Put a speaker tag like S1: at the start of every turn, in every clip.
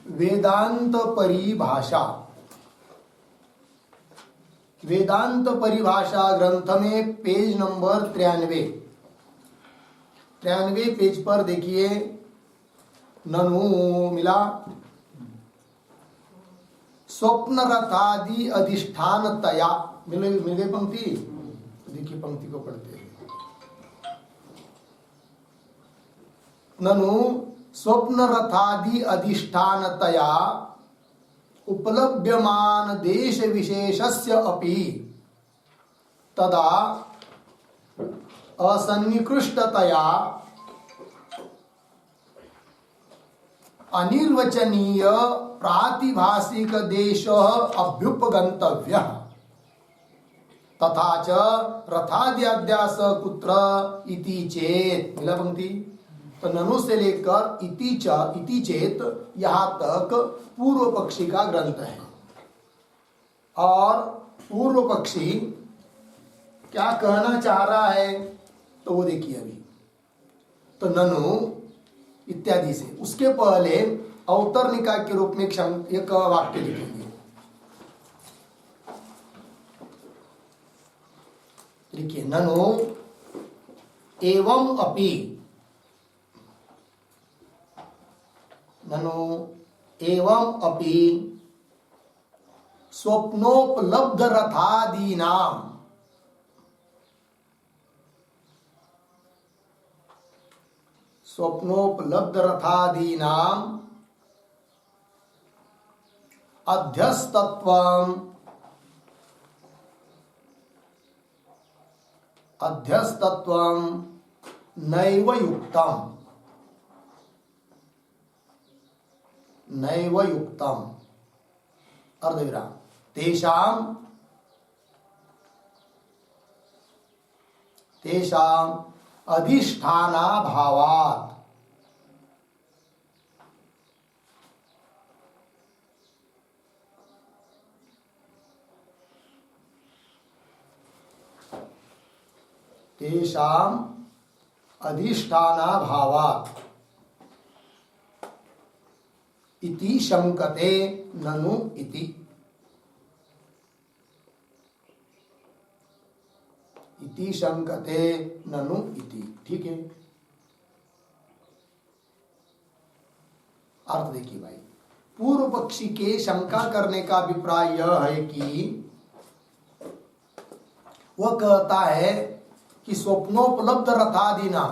S1: वेदांत परिभाषा, वेदांत परिभाषा ग्रंथ में पेज नंबर 93 पेज पर देखिए, ननु मिला स्वप्न रथादि अधिष्ठानतया, मिल गई पंक्ति। देखिए पंक्ति को पढ़ते हैं। ननु स्वप्न रथादि अधिष्ठानतया उपलभ्यमान देश विशेषस्य अपि तदा असन्निकृष्टतया अनिर्वचनीय प्रातिभाषिक देश अभ्युपगंतव्य तथा च रथाद्याद्यास कुत्र इति चेत। मिला पंक्ति। तो ननु से लेकर इति चेत यहां तक पूर्व पक्षी का ग्रंथ है। और पूर्व पक्षी क्या कहना चाह रहा है तो वो देखिए अभी। तो ननु इत्यादि से, उसके पहले अवतरणिका के रूप में एक वाक्य लिखेंगे। देखिए, ननु एवं अपि, ननु एवं अपि स्वप्नोपलब्ध रथादीनाम, स्वप्नोपलब्ध रथादीनाम अध्यस्तत्वम नैव युक्तम, नैव युक्तम अर्धविराम तेषाम अधिष्ठानाभावात्, तेषाम अधिष्ठानाभावात् इति शंकते ननु इति, इति शंकते ननु इति। ठीक है, अर्थ देखिए भाई। पूर्व पक्षी के शंका करने का अभिप्राय यह है कि वह कहता है कि स्वप्नोपलब्ध रथादीना,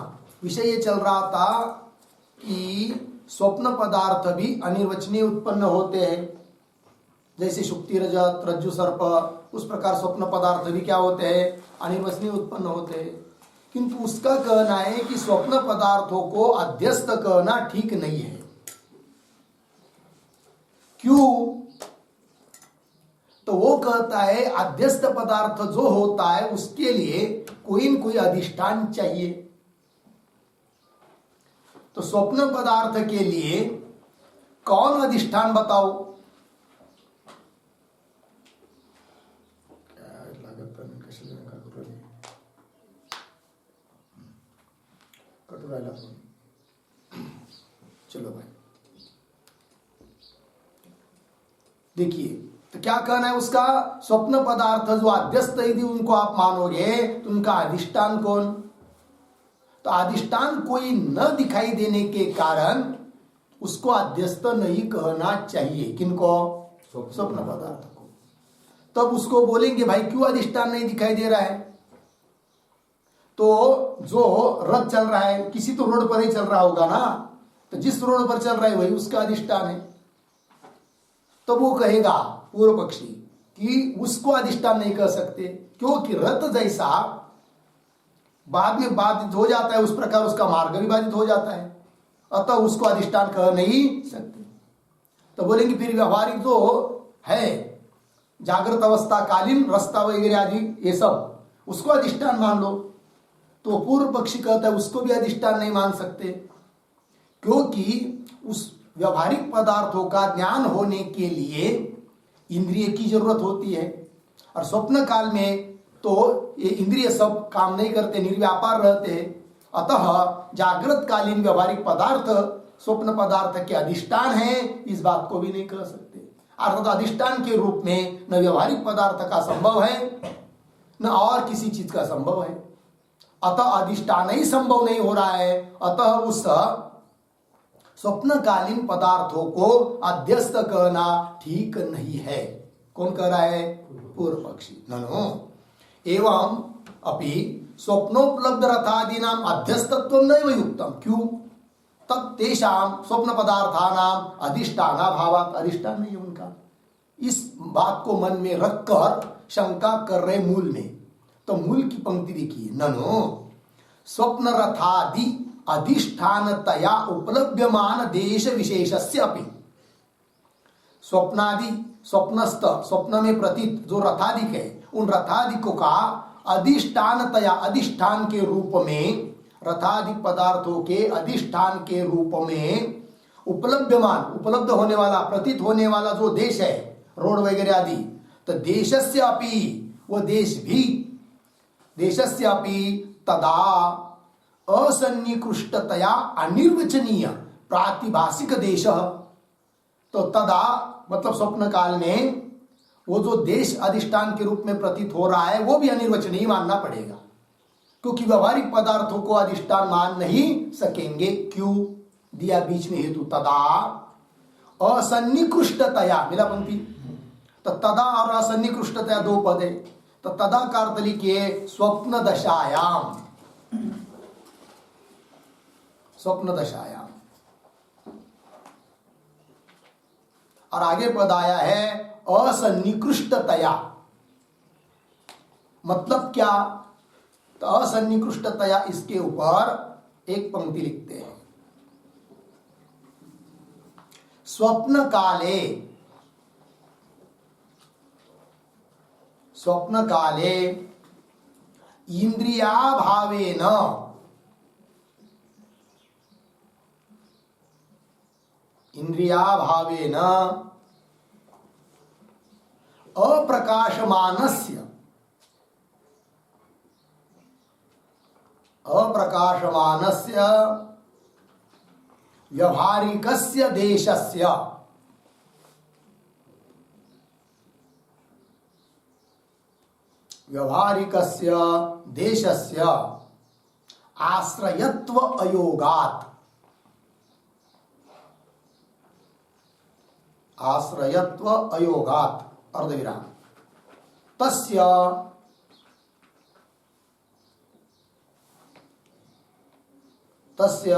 S1: विषय ये चल रहा था कि स्वप्न पदार्थ भी अनिर्वचनीय उत्पन्न होते हैं, जैसे शुक्ति रजत रज्जु सर्प, उस प्रकार स्वप्न पदार्थ भी क्या होते हैं, अनिर्वचनीय उत्पन्न होते हैं। किंतु उसका कहना है कि स्वप्न पदार्थों को अध्यस्त कहना ठीक नहीं है। क्यों? तो वो कहता है अध्यस्त पदार्थ जो होता है उसके लिए कोई न कोई अधिष्ठान चाहिए। तो स्वप्न पदार्थ के लिए कौन अधिष्ठान बताओ? चलो भाई देखिए, तो क्या कहना है उसका? स्वप्न पदार्थ जो अध्यस्त यदि उनको आप मानोगे तो उनका अधिष्ठान कौन? तो अधिष्ठान कोई न दिखाई देने के कारण उसको अध्यस्त नहीं कहना चाहिए। किनको? स्वप्न पदार्थ को। तब उसको बोलेंगे भाई क्यों अधिष्ठान नहीं दिखाई दे रहा है? तो जो रथ चल रहा है किसी तो रोड पर ही चल रहा होगा ना, तो जिस रोड पर चल रहा है वही उसका अधिष्ठान है। तो वो कहेगा पूर्व पक्षी कि उसको अधिष्ठान नहीं कह सकते, क्योंकि रथ जैसा बाद में बाधित हो जाता है उस प्रकार उसका मार्ग भी बाधित हो जाता है, अतः उसको अधिष्ठान कह नहीं सकते। तो बोलेंगे फिर व्यवहारिक जो है जागृत अवस्था कालीन रास्ता वगैरह आदि ये सब उसको अधिष्ठान मान लो। तो पूर्व पक्षी कहता है उसको भी अधिष्ठान नहीं मान सकते, क्योंकि उस व्यवहारिक पदार्थों का ज्ञान होने के लिए इंद्रिय की जरूरत होती है, और स्वप्न काल में तो ये इंद्रिय सब काम नहीं करते, निर्व्यापार रहते हैं। अतः जागृत कालीन व्यवहारिक पदार्थ स्वप्न पदार्थ के अधिष्ठान है, इस बात को भी नहीं कह सकते। अर्थात अधिष्ठान के रूप में न व्यवहारिक पदार्थ का संभव है न और किसी चीज का संभव है। अतः अधिष्ठान ही संभव नहीं हो रहा है, अतः उस स्वप्नकालीन पदार्थों को अध्यस्त कहना ठीक नहीं है। कौन कह रहा है? पूर्व पक्षी। ननु एवं अपि स्वप्नोपलब्ध रथादीनाम अध्यस्तत्व नैव युक्तम। क्यों? तत्तेषां स्वप्न पदार्थानाम अधिष्ठानाभावात्, अधिष्ठान नहीं उनका। इस बात को मन में रखकर शंका कर रहे मूल में। तो मूल की पंक्ति देखिए, ननु स्वप्न रथादि अधिष्ठानतया उपलभ्यमान देश विशेषस्य अपि। स्वप्नादि, स्वप्नस्थ, स्वप्न में प्रतीत जो रथादिक है, उन रथादिकों का अधिष्ठानतया, अधिष्ठान के रूप में, रथादिक पदार्थों के अधिष्ठान के रूप में उपलब्धमान, उपलब्ध होने वाला, प्रतीत होने वाला जो देश है, रोड वगैरह आदि, तो देशस्य अपि, वो देश भी, देशस्य अपि तदा असन्निकृष्टतया अनिर्वचनीय प्रातिभाषिक देश। तो तदा मतलब स्वप्न काल में वो जो देश अधिष्ठान के रूप में प्रतीत हो रहा है वो भी अनिर्वचनीय मानना पड़ेगा, क्योंकि व्यवहारिक पदार्थों को अधिष्ठान मान नहीं सकेंगे। क्यों दिया बीच में हेतु? तदा असन्निकृष्टतया, मिला पंक्ति। तो तदा और असन्निकृष्टतया दो पद है। तो तदा का अर्थ लिखिए स्वप्न दशायाम, स्वप्न दशायाम। और आगे पद आया है असन्निकृष्टतया। मतलब क्या? तो असन्निकृष्टतया, इसके ऊपर एक पंक्ति लिखते हैं, स्वप्न काले, स्वप्न काले इंद्रियाभावेन, इंद्रियाभावेन अप्रकाशमानस्य, अप्रकाशमानस्य व्यवहारिकस्य देशस्य, व्यवहारिकस्य देशस्य आश्रयत्व अयोगात्, आश्रयत्व अयोगात् अर्धविराम, तस्य तस्य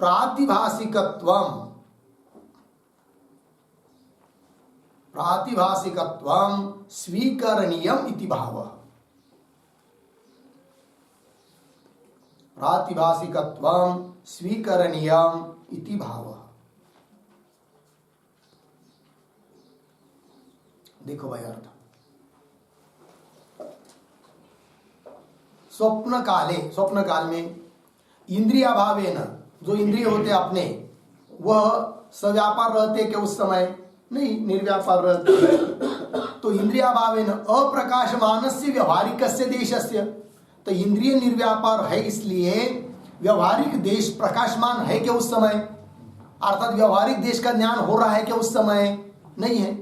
S1: प्रातिभाषिकत्वं, प्रातिभाषिकत्वं स्वीकरणीयम् इति भावः, प्रातिभाषिकत्वं स्वीकरणीयम् इति भावः। देखो भाई अर्थ, स्वप्न काले, स्वप्न काल में इंद्रियाभावेन, जो इंद्रिय होते अपने, वह सव्यापार रहते कि उस समय नहीं, निर्व्यापार रहते। तो इंद्रियाभावेन अप्रकाशमानस्य व्यवहारिकस्य देशस्य, तो इंद्रिय निर्व्यापार है इसलिए व्यवहारिक देश प्रकाशमान है कि उस समय, अर्थात व्यवहारिक देश का ज्ञान हो रहा है कि उस समय नहीं है।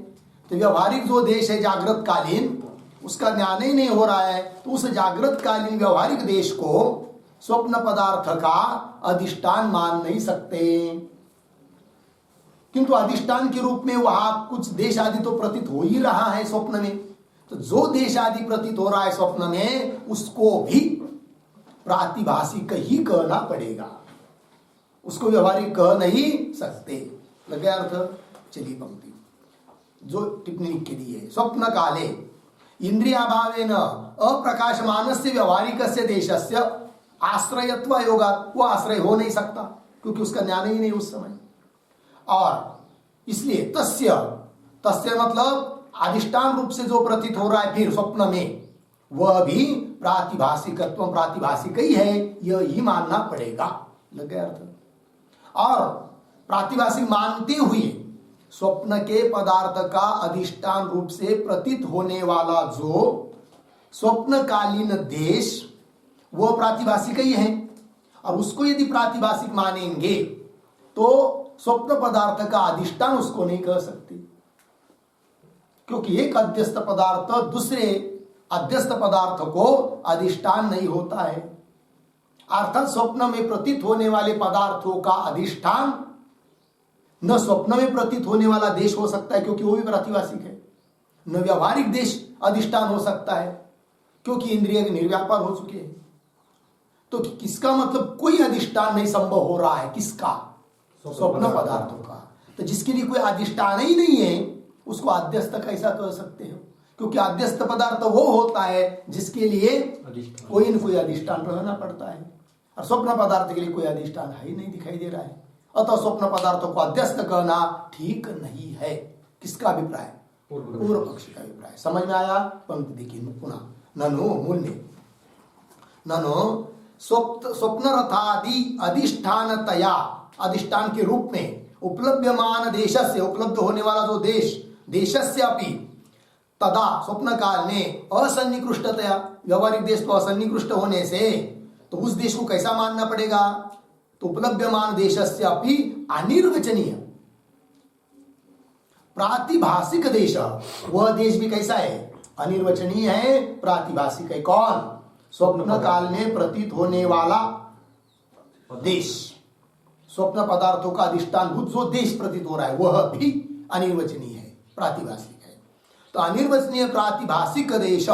S1: तो व्यवहारिक जो देश है जागृत कालीन, उसका ज्ञान ही नहीं हो रहा है, तो उस जागृत कालीन व्यवहारिक देश को स्वप्न पदार्थ का अधिष्ठान मान नहीं सकते। किंतु अधिष्ठान के रूप में वहां कुछ देश आदि तो प्रतीत हो ही रहा है स्वप्न में। तो जो देश आदि प्रतीत हो रहा है स्वप्न में, उसको भी प्रातिभाषिक ही कहना पड़ेगा, उसको व्यवहारिक कह नहीं सकते। लगे अर्थ? चलिए पंक्ति जो टिप्पणी लिख के दी है, स्वप्न काले इंद्रियाभावेन अप्रकाशमानस्य व्यवहारिकस्य देशस्य आश्रयत्व योगात्, वो आश्रय हो नहीं सकता क्योंकि उसका ज्ञान ही नहीं उस समय। और इसलिए तस्य, तस्य मतलब अधिष्ठान रूप से जो प्रतीत हो रहा है फिर स्वप्न में, वह भी प्रातिभाषिकत्व, प्रातिभाषिक ही है, यह ही मानना पड़ेगा। लग गया अर्थ? और प्रातिभाषिक मानते हुए स्वप्न के पदार्थ का अधिष्ठान रूप से प्रतीत होने वाला जो स्वप्नकालीन देश, वह प्रातिभाषिक ही है, और उसको यदि प्रातिभाषिक मानेंगे तो स्वप्न पदार्थ का अधिष्ठान उसको नहीं कह सकते, क्योंकि एक अध्यस्त पदार्थ दूसरे अध्यस्त पदार्थ को अधिष्ठान नहीं होता है। अर्थात स्वप्न में प्रतीत होने वाले पदार्थों का अधिष्ठान न स्वप्न में प्रतीत होने वाला देश हो सकता है, क्योंकि वो भी प्रातिभाषिक है, न व्यावहारिक देश अधिष्ठान हो सकता है, क्योंकि इंद्रिय निर्व्यापार हो चुके हैं। तो किसका मतलब कोई अधिष्ठान नहीं संभव हो रहा है, किसका? स्वप्न पदार्थों का। तो जिसके लिए कोई अधिष्ठान ही नहीं है उसको अध्यस्त कैसा कह सकते हो? क्योंकि अध्यस्त पदार्थ वो होता है जिसके लिए कोई न कोई अधिष्ठान रहना पड़ता है, और स्वप्न पदार्थ के लिए कोई अधिष्ठान है ही नहीं, दिखाई दे रहा है। अतः स्वप्न पदार्थों को अध्यस्त कहना ठीक नहीं है। किसका अभिप्राय? पूर्व पक्षी का अभिप्राय। समझ में आया? पंक्ति देखिए पुनः, ननु मूल्य ननु स्वप्न रथादि अधिष्ठानतया, अधिष्ठान के रूप में उपलभ्यमान देश से, उपलब्ध होने वाला जो देश, देशस्य अपि तदा स्वप्न काल में असन्निकृष्टतया, व्यवहारिक देश को असन्निकृष्ट होने से तो उस देश को कैसा मानना पड़ेगा? तो उपलभ्यमान देशस्य अपि अनिर्वचनीय प्रातिभाषिक देश, वह देश भी कैसा है? अनिर्वचनीय है, प्रातिभाषिक है। कौन? स्वप्न काल में प्रतीत होने वाला देश, स्वप्न पदार्थों का अधिष्ठान भूत जो देश प्रतीत हो रहा है वह भी अनिर्वचनीय है, प्रातिभाषिक है। तो अनिर्वचनीय प्रातिभाषिक देश,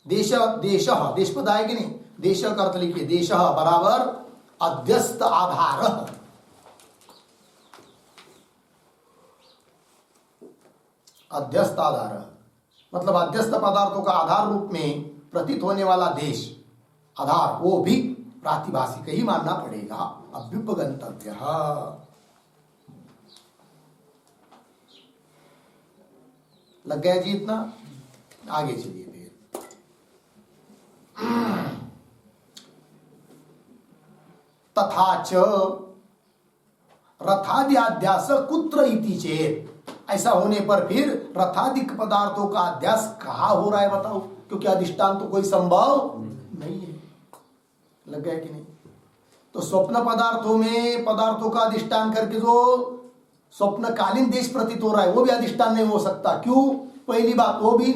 S1: देश पद आएगी नहीं, देश का अर्थ लिखिए, देश बराबर अध्यस्त आधार, अध्यस्त आधार मतलब अध्यस्त पदार्थों का आधार रूप में प्रतीत होने वाला देश, आधार, वो भी प्रातिभाषिक ही मानना पड़ेगा। अभ्युपगंतव्य। लग गया जी इतना? आगे चलिए फिर। तथा च रथाद्यास कुत्र इति चेत, ऐसा होने पर फिर रथादिक पदार्थों का अध्यास कहाँ हो रहा है बताओ? क्योंकि अधिष्ठान तो कोई संभव नहीं है। लग गया कि नहीं? तो स्वप्न पदार्थों में पदार्थों का अधिष्ठान करके जो स्वप्नकालीन देश प्रतीत हो रहा है वो भी अधिष्ठान नहीं हो सकता। क्यों? पहली बात वो भी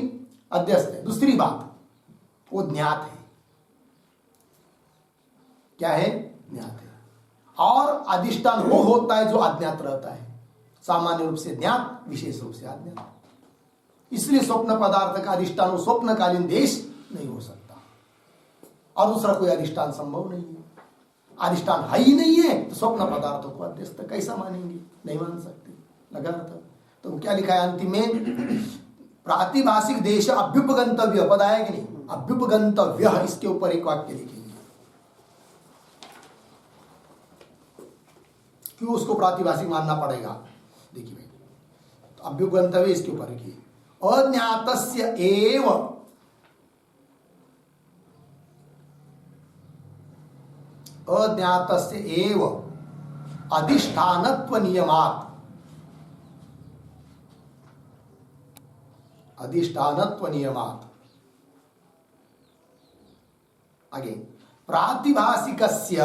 S1: अध्यस्त है, दूसरी बात वो ज्ञात है। क्या है? ज्ञात है। और अधिष्ठान वो होता है जो अज्ञात रहता है, सामान्य रूप से ज्ञात, विशेष रूप से अज्ञात। इसलिए स्वप्न पदार्थ का अधिष्ठान स्वप्नकालीन देश नहीं हो सकता, और दूसरा कोई अधिष्ठान संभव नहीं है। अधिष्ठान है ही नहीं है तो स्वप्न पदार्थों को अध्यस्त कैसा मानेंगे? नहीं मान सकते। लगा था? तो क्या लिखा है अंतिम में? प्रातिभाषिक देश अभ्युपगंतव्य पद आया कि नहीं? अभ्युपगंतव्य, इसके ऊपर एक वाक्य लिखेंगे। क्यों उसको प्रातिभाषिक मानना पड़ेगा? देखिए भाई, तो अभ्युपगंतव्य इसके ऊपर लिखिए। अज्ञातस्य एव अज्ञातस्य एव अधिष्ठानत्व नियमात्, अधिष्ठानत्व नियमात् आगे प्रातिभाषिकस्य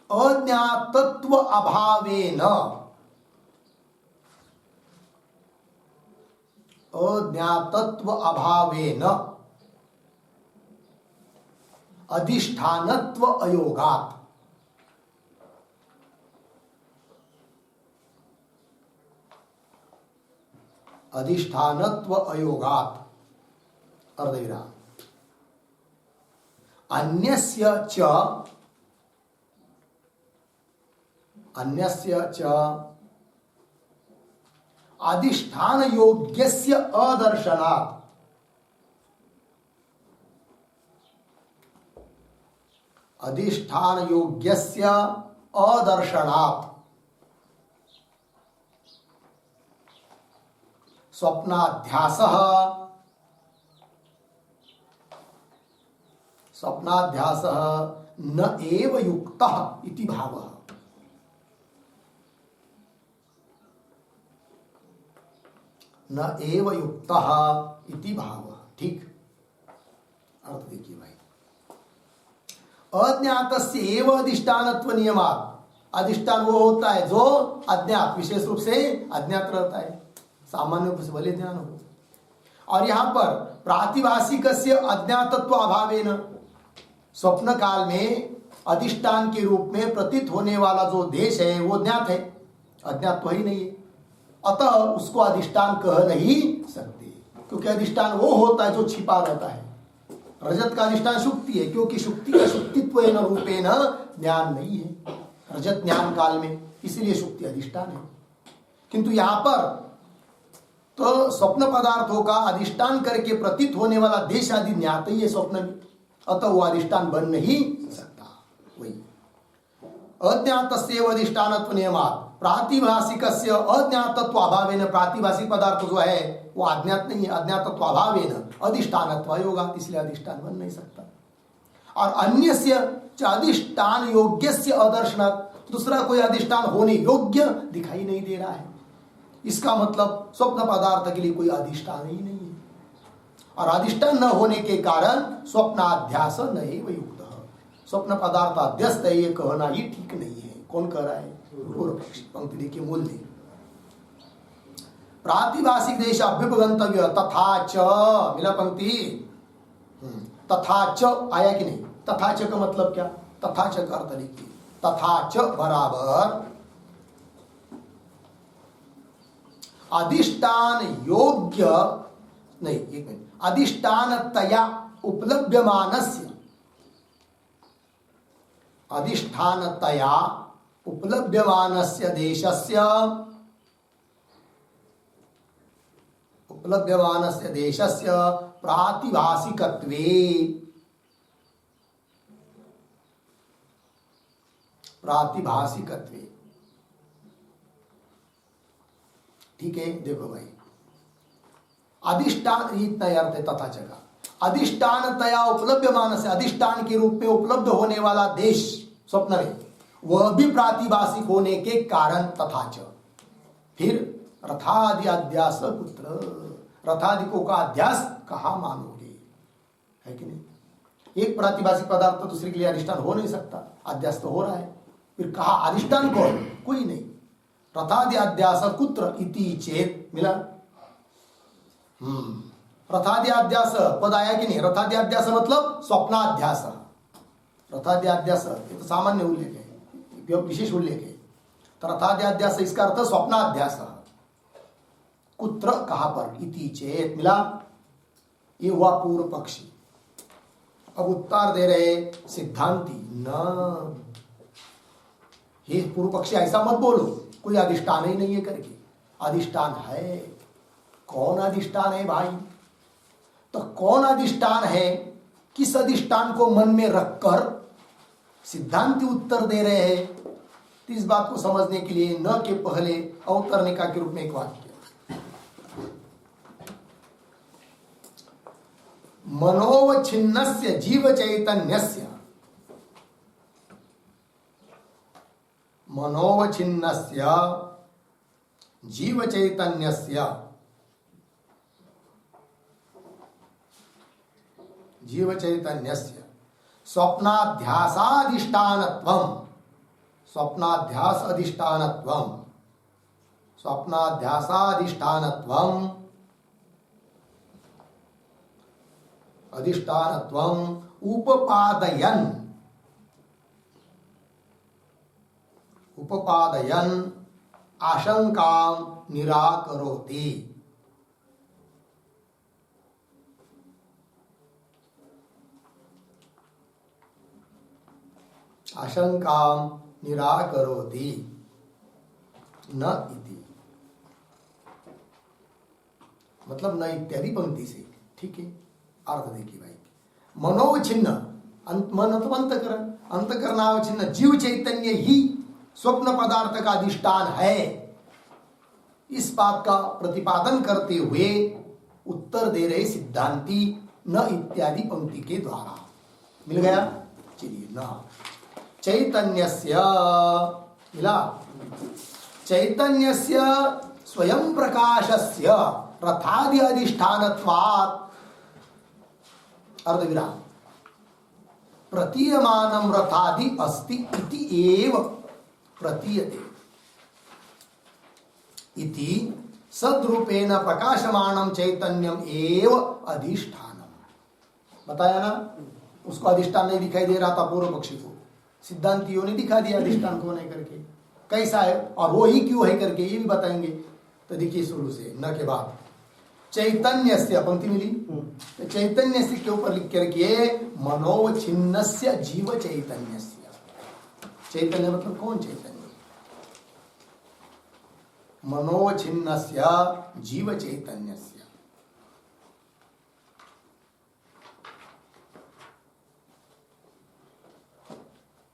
S1: अज्ञातत्व अभावेन, अज्ञातत्व अभावेन अधिष्ठानत्व अयोगात्, अधिष्ठानत्व अयोगात् अर्धविराम अन्यस्य च अधिष्ठान योग्यस्य अदर्शनात्, अधिष्ठान योग्यस्य अदर्शनात् स्वप्नाध्यासः न एव युक्तः इति भावः। न एव युक्तः इति भावः। ठीक। अज्ञातस्य एव अधिष्ठानत्व नियमात्, अधिष्ठान वो होता है जो अज्ञात, विशेष रूप से अज्ञात रहता है, सामान्य रूप से भले ध्यान हो। और यहां पर प्रातिभाषिकस्य अज्ञातत्व अभावेन, स्वप्न काल में अधिष्ठान के रूप में प्रतीत होने वाला जो देश है वो ज्ञात है, अज्ञात तो ही नहीं है, अतः उसको अधिष्ठान कह नहीं सकते, क्योंकि अधिष्ठान वो होता है जो छिपा रहता है। रजत का अधिष्ठान शुक्ति है, क्योंकि शुक्ति का शुक्तित्वेन रूपेण ज्ञान नहीं है रजत ज्ञान काल में, इसलिए शुक्ति अधिष्ठान है। किंतु यहां पर तो स्वप्न पदार्थों का अधिष्ठान करके प्रतीत होने वाला देश आदि ज्ञात ही है स्वप्न में, अतः वो अधिष्ठान बन नहीं सकता। वही अज्ञातस्य अधिष्ठानत्व नियमात् प्रातिभाषिकस्य अज्ञातत्व अभावेन, प्रातिभाषिक पदार्थ जो है वो अज्ञात नहीं है, अज्ञातत्व अभावेन अधिष्ठानत्व होगा, इसलिए अधिष्ठान बन नहीं सकता। और अन्यस्य च अधिष्ठान योग्यस्य अदर्शनात्, दूसरा कोई अधिष्ठान होने योग्य दिखाई नहीं दे रहा है, इसका मतलब स्वप्न पदार्थ के लिए कोई अधिष्ठान ही नहीं है, और अधिष्ठान न होने के कारण स्वप्नाध्यास नहीं युक्त, स्वप्न पदार्थ अध्यस्त है ये कहना ही ठीक नहीं है। कौन कह रहा है? पूर्व पक्षी। पंक्ति देखिए मूल में, प्रातिभाषिक देश अभ्युपगंतव्य तथा च, मिला पंक्ति, तथा च आया कि नहीं? तथा च का मतलब क्या? तथा च का अर्थ लिखिए, तथा च बराबर अधिष्ठान योग्य नहीं, एक मिनट, अधिष्ठानतया उपलभ्यमानस्य, अधिष्ठानतया उपलभ्यमानस्य देशस्य, उपलभ्यमानस्य देशस्य प्रातिभाषिकत्वे, प्रातिभाषिकत्वे, ठीक है। देखो भाई, अधिष्ठान इतना अर्थ है तथा जगह, अधिष्ठानतया उपलभ्यमान से, अधिष्ठान के रूप में उपलब्ध होने वाला देश स्वप्न में, वह भी प्रातिभाषिक होने के कारण तथा च, फिर रथादि अध्यास पुत्र, रथादिकों का अध्यास कहाँ मानोगे, है कि नहीं? एक प्रातिभाषिक पदार्थ तो दूसरे के लिए अधिष्ठान हो नहीं सकता, अध्यास तो हो रहा है, फिर कहा अधिष्ठान कौन? कोई नहीं। रथादि अध्यास कुत्र इति चेत, मिला? रथादि अध्यास पद आया कि नहीं? रथादि अध्यास मतलब स्वप्नाध्यास, रथादि अध्यास ये तो सामान्य उल्लेख है, विशेष उल्लेख है, तो रथादि अध्यास इसका अर्थ स्वप्नाध्यास, कुत्र कहां पर? इति चेत, मिला? ये हुआ पूर्व पक्षी। अब उत्तर दे रहे सिद्धांती, न, ये पूर्व पक्षी ऐसा मत बोलो कोई अधिष्ठान ही नहीं है करके, अधिष्ठान है। कौन अधिष्ठान है भाई? तो कौन अधिष्ठान है, किस अधिष्ठान को मन में रखकर सिद्धांती उत्तर दे रहे हैं, तो इस बात को समझने के लिए न के पहले अवतरणिका के रूप में एक वाक्य, मनोवच्छिन्नस्य जीव चैतन्यस्य, मनोवच्छिन्नस्य जीव चैतन्यस्य, जीव चैतन्यस्य स्वप्नाध्यासाधिष्ठानत्वं, स्वप्नाध्यास अधिष्ठानत्वं, स्वप्नाध्यासाधिष्ठानत्वं, अधिष्ठानत्वं उपपादयन्, उपपादयन् आशंकां निराकरोति, आशंकां निराकरोति, न इति, मतलब न इत्यादि पंक्ति से, ठीक है। अर्थ देखिए भाई, मनोवच्छिन्न, मन अथवा अंतकरण, अंतकरणावच्छिन्न जीव चैतन्य ही स्वप्न पदार्थ का अधिष्ठान है, इस बात का प्रतिपादन करते हुए उत्तर दे रहे सिद्धांती न इत्यादि पंक्ति के द्वारा। मिल गया? चलिए, न चैतन्यस्य, मिला? चैतन्यस्य स्वयं प्रकाशस्य रथादि अधिष्ठानत्वात्, अर्धविराम, प्रतीयमानं रथादि अस्ति इति एव प्रतीयते इति सद्रूपेण प्रकाशमानं चैतन्यम एव अधिष्ठानम। बताया ना, उसको अधिष्ठान नहीं दिखाई दे रहा था पूर्व पक्षी को, सिद्धांतियों ने दिखा दिया अधिष्ठान कौन है करके, कैसा है और वो ही क्यों है करके ये भी बताएंगे। तो देखिए शुरू से न के बाद चैतन्य से पंक्ति मिली, तो चैतन्य से के ऊपर लिख के रखिए मनोचिन्नस्य जीव चैतन्यस्य। चैतन्य मतलब कौन चैतन्य? मनोचिन्नस्य जीव चैतन्यस्य।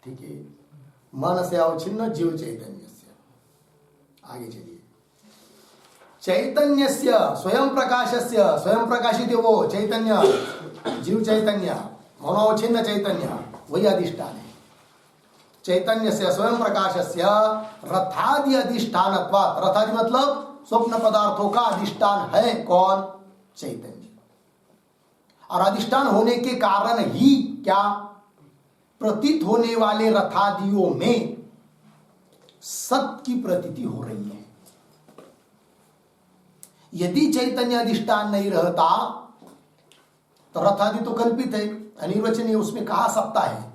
S1: ठीक है, मन से अवच्छिन्न जीव चैतन्यस्य। आगे चलिए, चैतन्यस्य स्वयं प्रकाशस्य, स्वयं प्रकाशित वो चैतन्य जीव चैतन्य मनोचिन्न चैतन्य वही अधिष्ठान है। चैतन्य से स्वयं प्रकाशस्य रथादि अधिष्ठानत्वात्, रथादि मतलब स्वप्न पदार्थों का अधिष्ठान है कौन? चैतन्य। और अधिष्ठान होने के कारण ही क्या? प्रतीत होने वाले रथादियों में सत की प्रतीति हो रही है। यदि चैतन्य अधिष्ठान नहीं रहता तो रथादि तो कल्पित है, अनिर्वचनीय, उसमें कहा सत्ता है।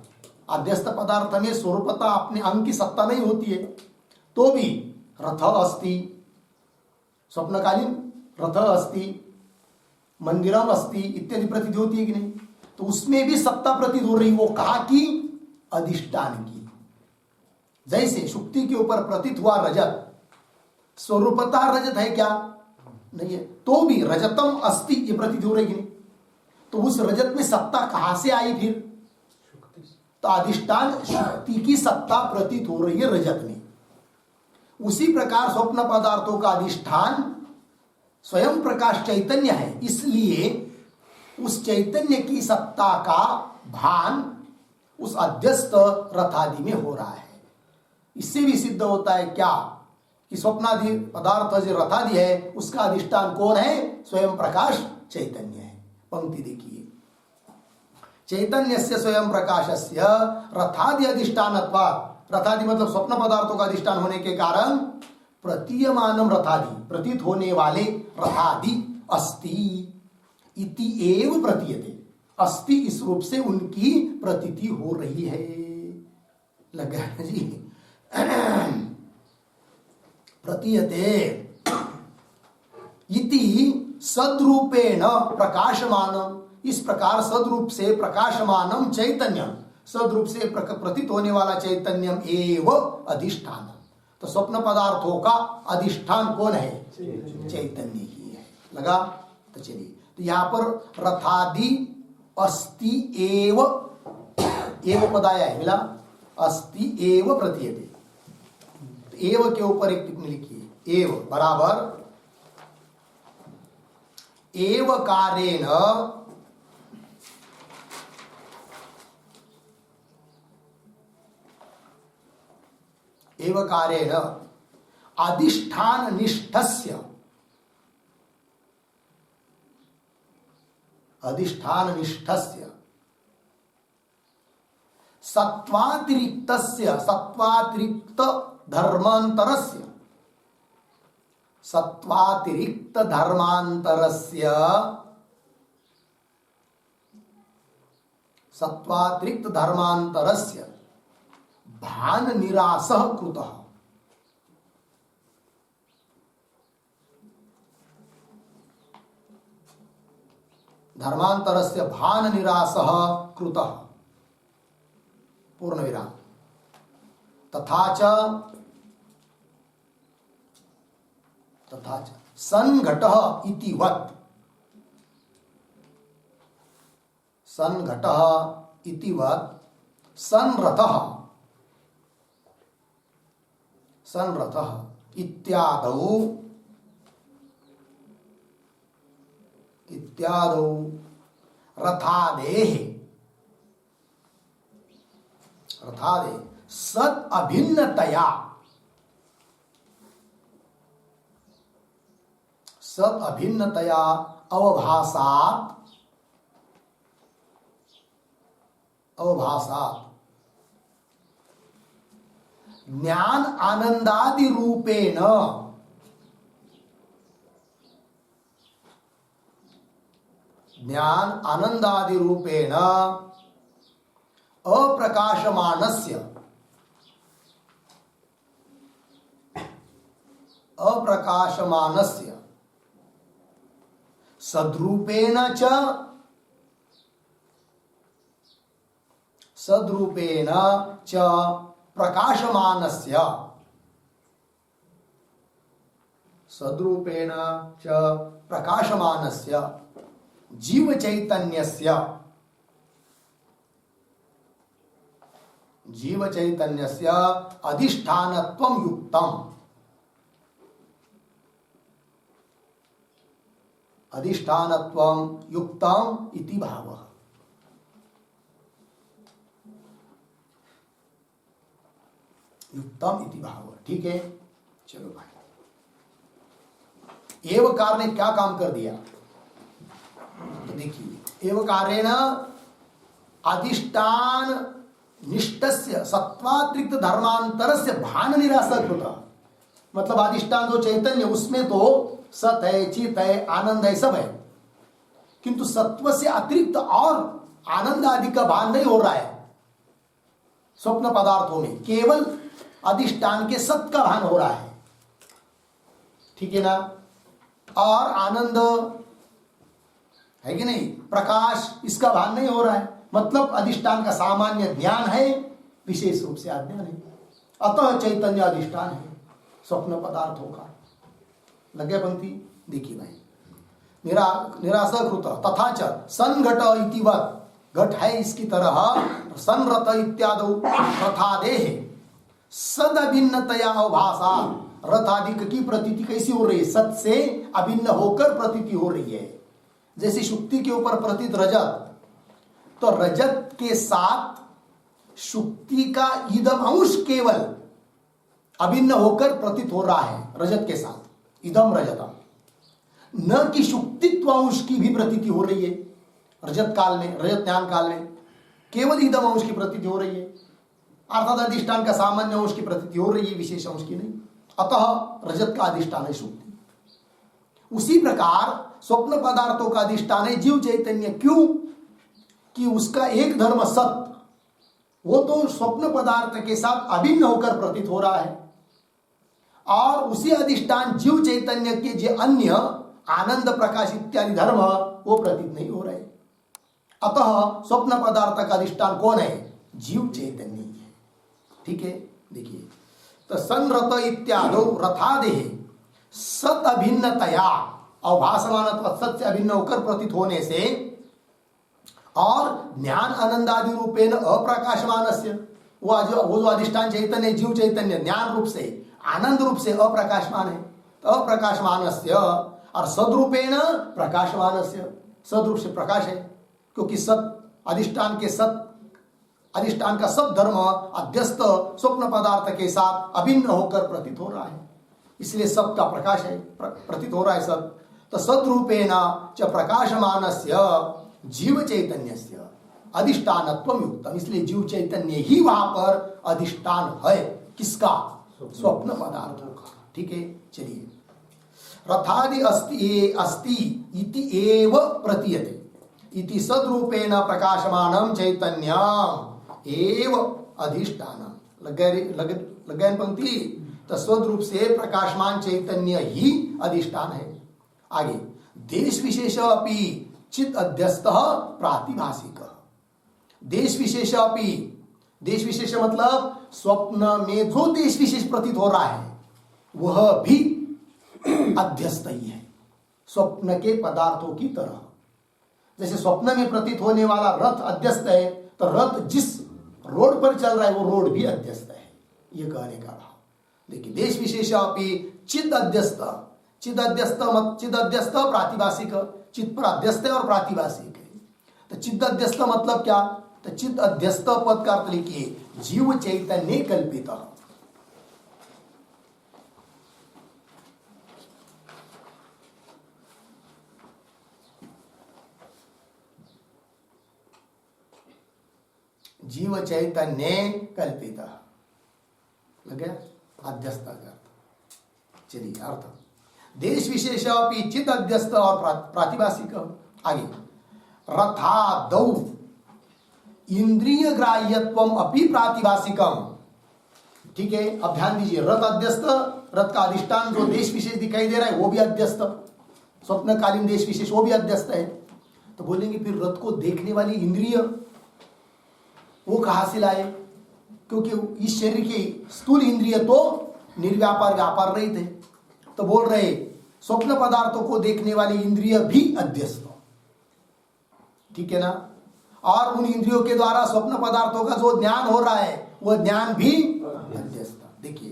S1: अध्यस्त पदार्थ में स्वरूपता अपने अंग की सत्ता नहीं होती है, तो भी रथ अस्ति, स्वप्नकालीन रथ अस्ति, मंदिरम अस्ति इत्यादि प्रतीत होती है कि नहीं? तो उसमें भी सत्ता प्रतीत हो रही, वो कहा कि अधिष्ठान की। जैसे शुक्ति के ऊपर प्रतीत हुआ रजत, स्वरूपता रजत है क्या? नहीं है, तो भी रजतम अस्ति ये प्रतीत हो रही कि नहीं? तो उस रजत में सत्ता कहां से आई फिर? तो अधिष्ठान शक्ति की सत्ता प्रतीत हो रही है रजत में। उसी प्रकार स्वप्न पदार्थों का अधिष्ठान स्वयं प्रकाश चैतन्य है, इसलिए उस चैतन्य की सत्ता का भान उस अध्यस्त रथादि में हो रहा है। इससे भी सिद्ध होता है क्या कि स्वप्नादि पदार्थ जो रथादि है उसका अधिष्ठान कौन है? स्वयं प्रकाश चैतन्य है। पंक्ति देखिए, चैतन्यस्य स्वयं प्रकाशस्य रथादि अधिष्ठानत्वात्, रथादि मतलब स्वप्न पदार्थों का अधिष्ठान होने के कारण प्रतीयमानम रथादि, प्रतीत होने वाले रथादि अस्ति इति एव प्रतीयते, अस्ति इस रूप से उनकी प्रतीति हो रही है। लगा जी, प्रतीयते इति सद्रूपेण प्रकाशमानम, इस प्रकार सद्रूप से प्रकाशमानम चैतन्यम, सद्रूप से प्रतीत होने वाला चैतन्यम एव अधिष्ठान। तो स्वप्न पदार्थों का अधिष्ठान कौन है? चैतन्य ही है। लगा? तो चलिए, तो यहां पर रथादि अस्ति एव, एव पद आया है, मिला? अस्ति एव प्रतीयते। तो एव के ऊपर एक टिप्पणी लिखिए, एव बराबर एव कारेण एवकारेण अधिष्ठान निष्ठस्य, अधिष्ठान निष्ठस्य सत्वातिरिक्तस्य, सत्वातिरिक्त धर्मांतरस्य, सत्वातिरिक्त धर्मांतरस्य, सत्वातिरिक्त धर्मांतरस्य भान निरासः कृतः, धर्मांतरस्य भान निरासः कृतः, पूर्ण विराम। तथा च संघटः इति वत्, संघटः इति वत् संरथः, संरथः इत्यादौ, इत्यादौ रथादेः, रथादेः सत् अभिन्नतया, सत् अभिन्नतया अवभासात् अवभासात् ज्ञान आनंदादि रूपेण ज्ञान आनंदादि रूपेण अप्रकाशमानस्य सद्रूपेण च प्रकाशमानस्य सद्रूपेण च प्रकाशमानस्य जीव चैतन्यस्य अधिष्ठानत्वं युक्तम् इति भावः। युक्तम इति भाव। ठीक है, चलो भाई। एवकार ने क्या काम कर दिया तो देखिए, एवकारेण अधिष्ठान निष्ठस्य सत्वातिरिक्त धर्मांतरस्य भान निरासक होता। मतलब अधिष्ठान जो चैतन्य उसमें तो सत है, चित है, आनंद है, सब है, किंतु सत्व से अतिरिक्त और आनंद आदि का भान नहीं हो रहा है स्वप्न पदार्थों में, केवल अधिष्ठान के सत का भान हो रहा है। ठीक है ना। और आनंद है कि नहीं, प्रकाश, इसका भान नहीं हो रहा है। मतलब अधिष्ठान का सामान्य ज्ञान है, विशेष रूप से अज्ञान है। अतः चैतन्य अधिष्ठान है स्वप्न पदार्थों का। लगे पंक्ति देखिए भाई। निराशक होता तथा च संघट इतिवत, घट है इसकी तरह, संरत इत्यादि रथादेह सद अभिन्नतया अवभासा, रथ आदि की प्रतीति कैसी हो रही है, सत से अभिन्न होकर प्रतीति हो रही है। जैसे शुक्ति के ऊपर प्रतीत रजत, तो रजत के साथ शुक्ति का इदम अंश केवल अभिन्न होकर प्रतीत हो रहा है रजत के साथ, इदम रजतम, न कि शुक्तित्व अंश की भी प्रतीति हो रही है रजत काल में, रजत ज्ञान काल में केवल इदम अंश की प्रतीति हो रही है, अर्थात अधिष्ठान का सामान्य अंश की प्रतीति हो रही है, विशेष अंश की नहीं। अतः रजत का अधिष्ठान है शुक्ति। उसी प्रकार स्वप्न पदार्थों का अधिष्ठान है जीव चैतन्य। क्यों कि उसका एक धर्म सत, वो तो स्वप्न पदार्थ के साथ अभिन्न होकर प्रतीत हो रहा है, और उसी अधिष्ठान जीव चैतन्य के जो अन्य आनंद प्रकाश इत्यादि धर्म वो प्रतीत नहीं हो रहे। अतः स्वप्न पदार्थ का अधिष्ठान कौन है, जीव चैतन्य है। ठीक है, देखिए तो संरत इत्यादि रथादेह सत अभिन्नतया, अवभासमान सत से अभिन्न होकर प्रतीत होने से, और ज्ञान आनंद आदि रूपेण अप्रकाशमानस्य, वो जो अधिष्ठान चैतन्य जीव चैतन्य ज्ञान रूप से आनंद रूप से अप्रकाशमान है, तो अप्रकाशमानस्य, और सद्रूपेण प्रकाशमानस्य, सद्रूप से प्रकाश है, क्योंकि सत अधिष्ठान के सत, अधिष्ठान का सब धर्म अध्यस्त स्वप्न पदार्थ के साथ अभिन्न होकर प्रतीत हो रहा है, इसलिए सब का प्रकाश है, प्रतीत हो रहा है सब। तो सद्रूपेण च प्रकाशमानस्य जीव चैतन्यस्य अधिष्ठानत्वं युक्तम, इसलिए जीव चैतन्य ही वहां पर अधिष्ठान है। किसका, स्वप्न पदार्थों का। ठीक है, चलिए। रथादि अस्ति इति एव प्रतीयते इति सद्रूपेण प्रकाशमानं चैतन्यम् एव अधिष्ठानम्। लग गए पंक्ति। तो स्वरूप से प्रकाशमान चैतन्य ही अधिष्ठान है। आगे, देश विशेष अपि चित अध्यस्त प्रातिभाषिक। देश विशेष अपि, देश विशेष मतलब स्वप्न में जो देश विशेष प्रतीत हो रहा है वह भी अध्यस्त ही है स्वप्न के पदार्थों की तरह। जैसे स्वप्न में प्रतीत होने वाला रथ अध्यस्त है, तो रथ जिस रोड पर चल रहा है वो रोड भी अध्यस्त है, ये कहने का भाव। देखिए, देश विशेष अपि चिद अध्यस्त, चिद अध्यस्त प्रातिभाषिक, चित्त पर अध्यस्त है और प्रातिभाषिक है। तो चित्त अध्यस्त मतलब क्या, तो चित्त अध्यस्त पद का अर्थ लिखिए जीव चैतन्य कल्पित। जीव चैतन्य कल्पित। लग गया अध्यस्त का अर्थ। चलिए अर्थ देश विशेष अपि चित अध्यस्त और प्रातिभाषिक। आगे रथादौ इंद्रिय ग्राह्यत्वम अपि प्रातिभाषिकम। ठीक है, अब ध्यान दीजिए, रथ अध्यस्त, रथ का अधिष्ठान जो देश विशेष दिखाई दे रहा है वो भी अध्यस्त, स्वप्नकालीन देश विशेष वो भी अध्यस्त है। तो बोलेंगे फिर रथ को देखने वाली इंद्रिय वो कहां से लाए? क्योंकि इस शरीर की स्थूल इंद्रिय तो निर्व्यापार व्यापार रहित है। तो बोल रहे स्वप्न पदार्थों को देखने वाली इंद्रिय भी अध्यस्त हो। ठीक है ना? और उन इंद्रियों के द्वारा स्वप्न पदार्थों का जो ज्ञान हो रहा है वह ज्ञान भी अध्यस्त। देखिए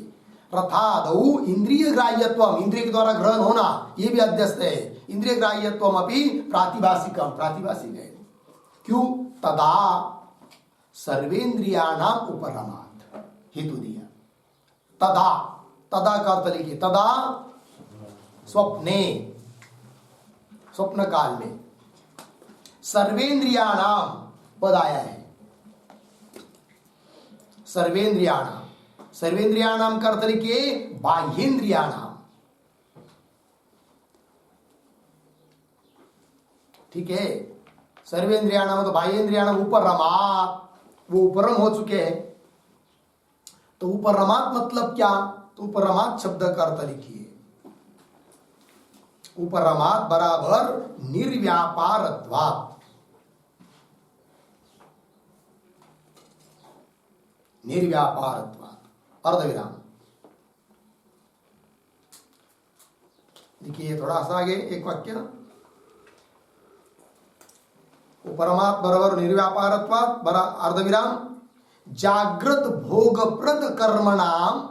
S1: रथादौ इंद्रिय ग्राह्यत्वम, इंद्रिय के द्वारा ग्रहण होना ये भी अध्यस्त है। इंद्रिय ग्राह्यत्वम अपि प्रातिभाषिकम, प्रातिभाषिक है। क्यों? तदा सर्वेन्द्रियाणाम उपरमात्, हेतु दिया। तदा, तदा का अर्थ लिखिए, तदा स्वप्ने, स्वप्न काल में, सर्वेन्द्रियाणाम पद आया है, सर्वेन्द्रियाणाम, सर्वेन्द्रियाणाम का अर्थ लिखिए बाह्येन्द्रियाणाम। ठीक है, सर्वेन्द्रियाणाम तो बाह्येन्द्रियाणाम उपरमात्, वो उपरम हो चुके हैं। तो उपरमात् मतलब क्या? तो उपरमात् शब्द का अर्थ लिखिए, उपरमात् बराबर निर्व्यापारत्वात्, निर्व्यापारत्वात् अर्धविराम। देखिए थोड़ा सा आगे एक वाक्य ना, उपरमात् बराबर निर्व्यापारत्वात् बरा अर्धविराम जागृत भोगप्रद कर्मणाम,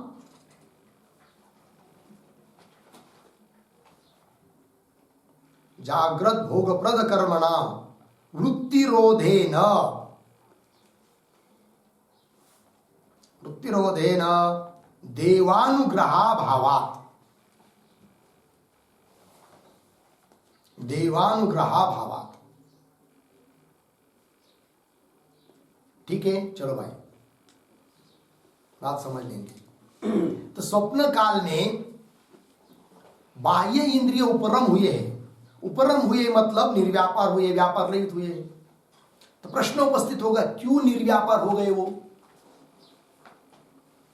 S1: जागृत भोगप्रद कर्मणाम वृत्तिरोधेन, वृत्तिरोधेन देवानुग्रहाभावात्, देवानुग्रहाभावात्। ठीक है, चलो भाई बात समझ लेंगे। तो स्वप्न काल में बाह्य इंद्रिय उपरम हुए हैं, उपरम हुए मतलब निर्व्यापार हुए, व्यापार रहित हुए। तो प्रश्न उपस्थित होगा क्यों निर्व्यापार हो गए वो?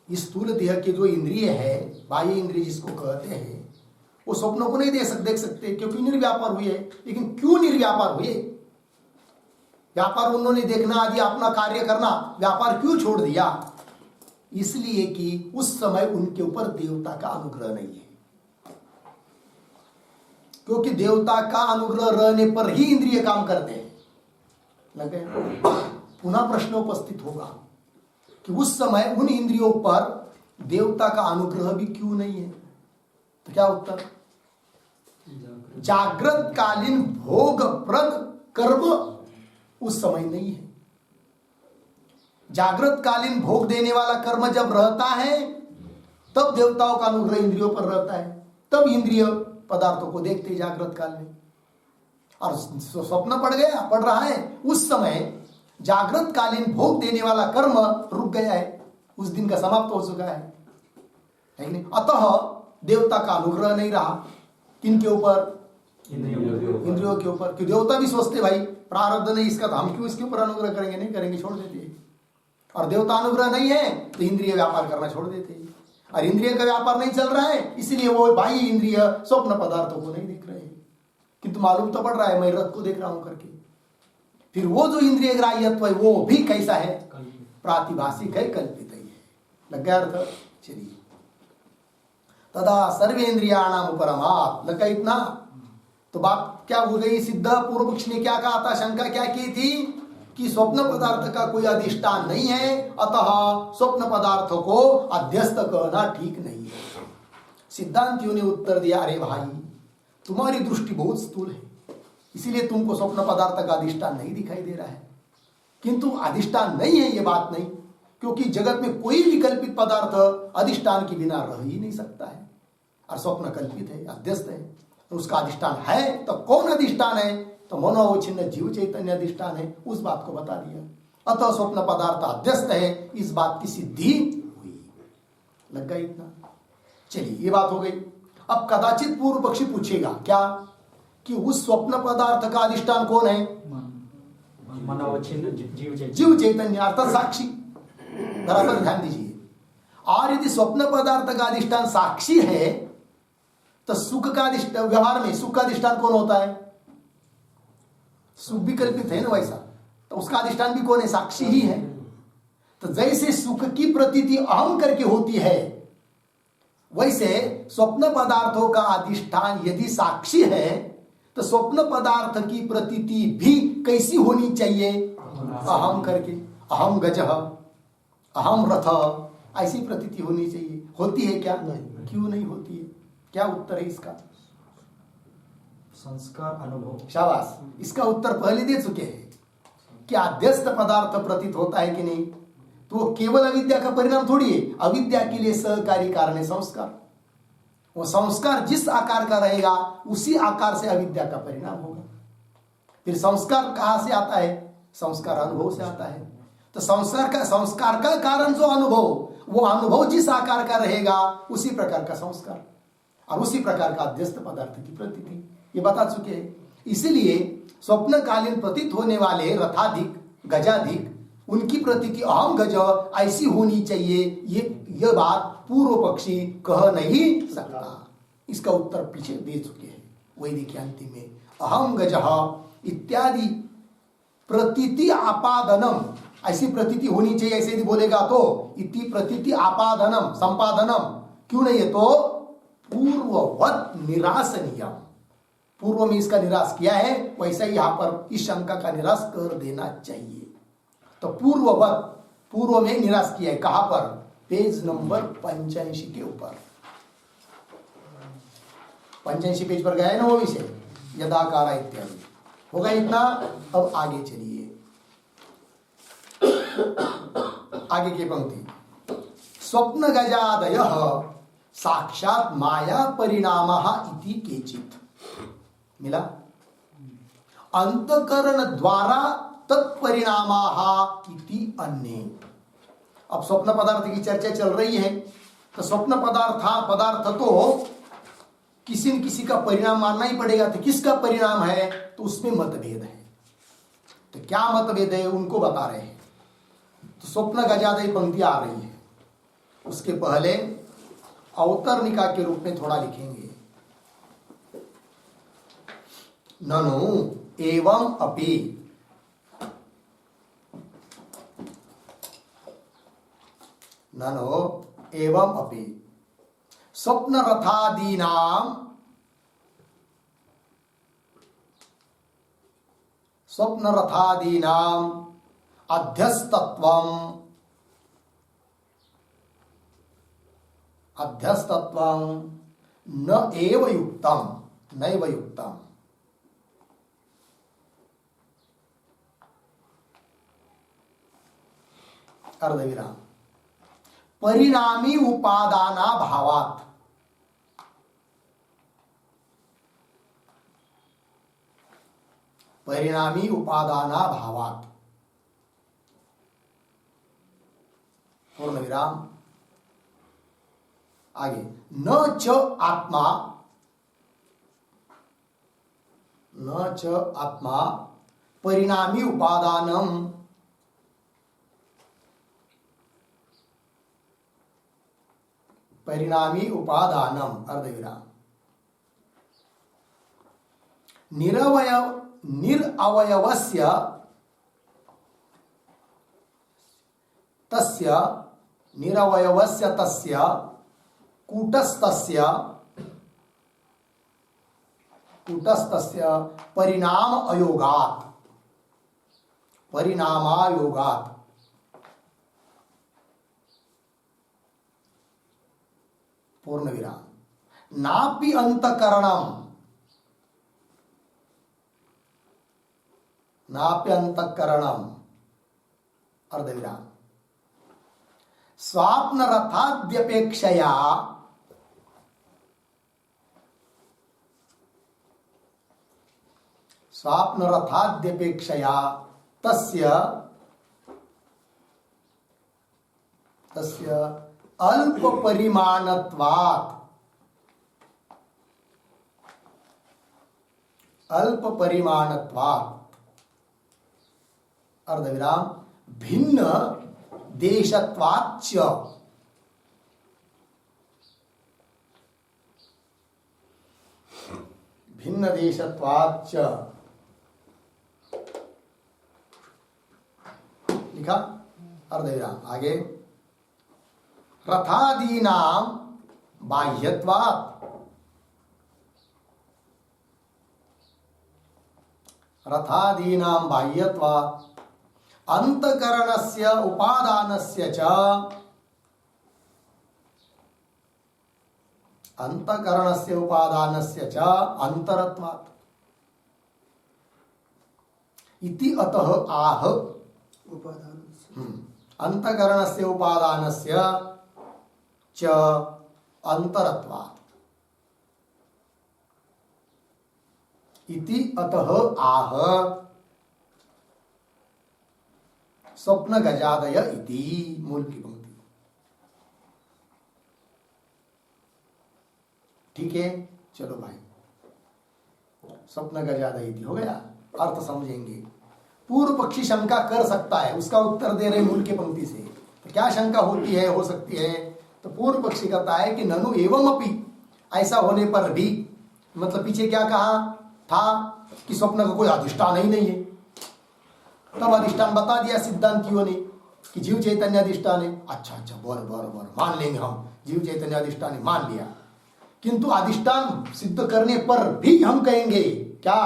S1: इस स्थूल देह के जो इंद्रिय है, बाह्य इंद्रिय जिसको कहते हैं, वो स्वप्नों को नहीं देख सकते क्योंकि निर्व्यापार हुए। लेकिन क्यों निर्व्यापार हुए? व्यापार उन्होंने देखना आदि अपना कार्य करना, व्यापार क्यों छोड़ दिया? इसलिए कि उस समय उनके ऊपर देवता का अनुग्रह नहीं है। क्योंकि देवता का अनुग्रह रहने पर ही इंद्रिय काम करते हैं। लगे? पुनः प्रश्न उपस्थित होगा कि उस समय उन इंद्रियों पर देवता का अनुग्रह भी क्यों नहीं है? तो क्या उत्तर? जागृत कालीन भोगप्रद कर्म उस समय नहीं है। जागृत कालीन भोग देने वाला कर्म जब रहता है तब देवताओं का अनुग्रह इंद्रियों पर रहता है, तब इंद्रिय पदार्थों को देखते जागृत काल में। और स्वप्न पड़ रहा है उस समय जागृत कालीन भोग देने वाला कर्म रुक गया है, उस दिन का समाप्त हो चुका है कि नहीं? अतः देवता का अनुग्रह नहीं रहा। किनके ऊपर? इंद्रियों के ऊपर। क्यों? देवता भी सोचते भाई प्रारब्ध नहीं इसका, तो हम क्यों इसके ऊपर अनुग्रह करेंगे? नहीं करेंगे, छोड़ देते हैं। और देवता अनुग्रह नहीं है तो इंद्रिय व्यापार करना छोड़ देते हैं। और इंद्रिय का व्यापार नहीं चल रहा है इसलिए वो बाह्य इंद्रिय स्वप्न पदार्थों को नहीं देख रहे हैं, किंतु मालूम तो पड़ रहा है मैं रथ को देख रहा हूं करके। फिर वो जो इंद्रिय ग्राह्यत्व है वो भी कैसा है? प्रातिभाषिक है, कल्पित ही है। लग गया अर्थ? चलिए तदा सर्वेन्द्रियाणाम उपरमात्, लगा इतना? तो बात क्या हो गई? सिद्ध पूर्व पक्ष ने क्या कहा था? शंका क्या की थी कि स्वप्न पदार्थ का कोई अधिष्ठान नहीं है, अतः स्वप्न पदार्थों को अध्यस्त कहना ठीक नहीं है। सिद्धांतियों ने उत्तर दिया, अरे भाई तुम्हारी दृष्टि बहुत स्थूल है, इसीलिए तुमको स्वप्न पदार्थ का अधिष्ठान नहीं दिखाई दे रहा है। किंतु अधिष्ठान नहीं है ये बात नहीं, क्योंकि जगत में कोई भी कल्पित पदार्थ अधिष्ठान के बिना रह ही नहीं सकता है। और स्वप्न कल्पित है, अध्यस्त है, तो उसका अधिष्ठान है तो कौन अधिष्ठान है? तो मनोवच्छिन्न जीव चैतन्य अधिष्ठान है। उस बात को बता दिया। अतः स्वप्न पदार्थ अध्यस्त है, इस बात की सिद्धि हुई। लग गया इतना? चलिए, ये बात हो गई। अब कदाचित पूर्व पक्षी पूछेगा क्या कि उस स्वप्न पदार्थ का अधिष्ठान कौन है? जीव चैतन्य अर्थात साक्षी। बराबर ध्यान दीजिए। और यदि स्वप्न पदार्थ का अधिष्ठान साक्षी है तो सुख का अधिष्ठान, व्यवहार में सुख का अधिष्ठान कौन होता है? सुख भी कल्पित है ना वैसा, तो उसका अधिष्ठान भी कौन है? साक्षी ही है। तो जैसे सुख की प्रतीति अहम करके होती है, वैसे स्वप्न पदार्थों का अधिष्ठान यदि साक्षी है तो स्वप्न पदार्थ की प्रतीति भी कैसी होनी चाहिए? अहम करके। अहम गजः, अहम रथ, ऐसी प्रतीति होनी चाहिए। होती है क्या? नहीं। क्यों नहीं होती है? क्या उत्तर है इसका?
S2: संस्कार अनुभव।
S1: शाबाश, इसका उत्तर पहले दे चुके हैं कि अध्यस्त पदार्थ प्रतीत होता है कि नहीं, तो वो केवल अविद्या का परिणाम थोड़ी है। अविद्या के लिए सहकारी कारण है संस्कार। वो संस्कार जिस आकार का रहेगा उसी आकार से अविद्या का परिणाम होगा। फिर संस्कार कहां से आता है? संस्कार अनुभव से आता है। तो संस्कार का कारण जो अनुभव, वो अनुभव जिस आकार का रहेगा उसी प्रकार का संस्कार और उसी प्रकार का अध्यस्त पदार्थ की प्रतीति, ये बता चुके हैं। इसीलिए स्वप्नकालीन प्रतीत होने वाले रथाधिक, गजाधिक, उनकी प्रतीति अहम गज ऐसी होनी चाहिए, ये बात पूर्व पक्षी कह नहीं सकता। इसका उत्तर पीछे दे चुके हैं वैदिक अंतिम में। अहम गजः इत्यादि प्रतीति आपादनम, ऐसी प्रतीति होनी चाहिए, ऐसे यदि बोलेगा तो इति प्रतीति आपादनम संपादनम, क्यों नहीं है? तो पूर्ववत निरासनीयम, पूर्व में इसका निराश किया है, वैसा ही यहां पर इस शंका का निराश कर देना चाहिए। तो पूर्ववत, पूर्व में निराश किया है। कहां पर? पेज नंबर 85 के ऊपर। 85 पेज पर गए ना वो विषय, यदाकार इत्यादि होगा इतना। अब आगे चलिए, आगे की पंक्ति। स्वप्न गजादयः साक्षात माया परिणामः इति केचित्। मिला? अंतकरण द्वारा तत्परिणामः इति अन्ये। अब स्वप्न पदार्थ की चर्चा चल रही है, तो स्वप्न पदार्थ तो किसी न किसी का परिणाम मानना ही पड़ेगा। तो किसका परिणाम है? तो उसमें मतभेद है। तो क्या मतभेद है उनको बता रहे हैं। तो स्वप्न गजादय पंक्ति आ रही है, उसके पहले अवतरणिका के रूप में थोड़ा लिखेंगे। ननु एवं अपि, ननो एवं अपि स्वप्न रथादीनाम, स्वप्न रथादीनाम अध्यस्तत्वम, अध्यस्तत्वम न एव युक्तम, नैव युक्तम। अर्धविराम। परिणामी उपादाना भावात, परिणामी उपादाना भावात, पूर्ण विराम। आगे, न च आत्मा, न च आत्मा परिणामी उपादानम, परिणामी उपादानम, अर्धविराम। निरवयवस्य तस्य, निरवयवस्य तस्य कूटस्थस्य, कूटस्थस्य परिणाम अयोगात्, परिणामायोगात्, पूर्ण विराम। नापि अंतकरणम, नापि अंतकरणम, अर्धविराम। स्वाप्न रथाद्यपेक्षया, स्वाप्न रथाद्यपेक्षया तस्य तस्य अल्प परिमाणत्वात्, अल्प परिमाणत्वात् अर्धविराम भिन्न देशत्वाच्च, भिन्न देशत्वाच्च लिखा अर्धविराम। आगे रथादीनां बाह्यत्वात्, रथादीनां बाह्यत्वात् अंतकरणस्य उपादानस्य च, अंतकरणस्य उपादानस्य च अंतरत्वात् इति अतः आह अंतकरणस्य उपादानस्य च अंतरत्वात् इति अतः आह स्वप्न गजादय इति। मूल की पंक्ति ठीक है। चलो भाई, स्वप्न गजादय इति हो गया, अर्थ समझेंगे। पूर्व पक्षी शंका कर सकता है, उसका उत्तर दे रहे मूल की पंक्ति से। तो क्या शंका होती है, हो सकती है? तो पूर्व पक्षी कहता है कि ननु एवं अपि, ऐसा होने पर भी, मतलब पीछे क्या कहा था कि स्वप्न का कोई अधिष्ठान ही नहीं है। तब अधिष्ठान बता दिया सिद्धांतियों ने कि जीव चैतन्य अधिष्ठान है। अच्छा अच्छा, बर मान लेंगे हम, जीव चैतन्य अधिष्ठान है, मान लिया। किंतु अधिष्ठान सिद्ध करने पर भी हम कहेंगे क्या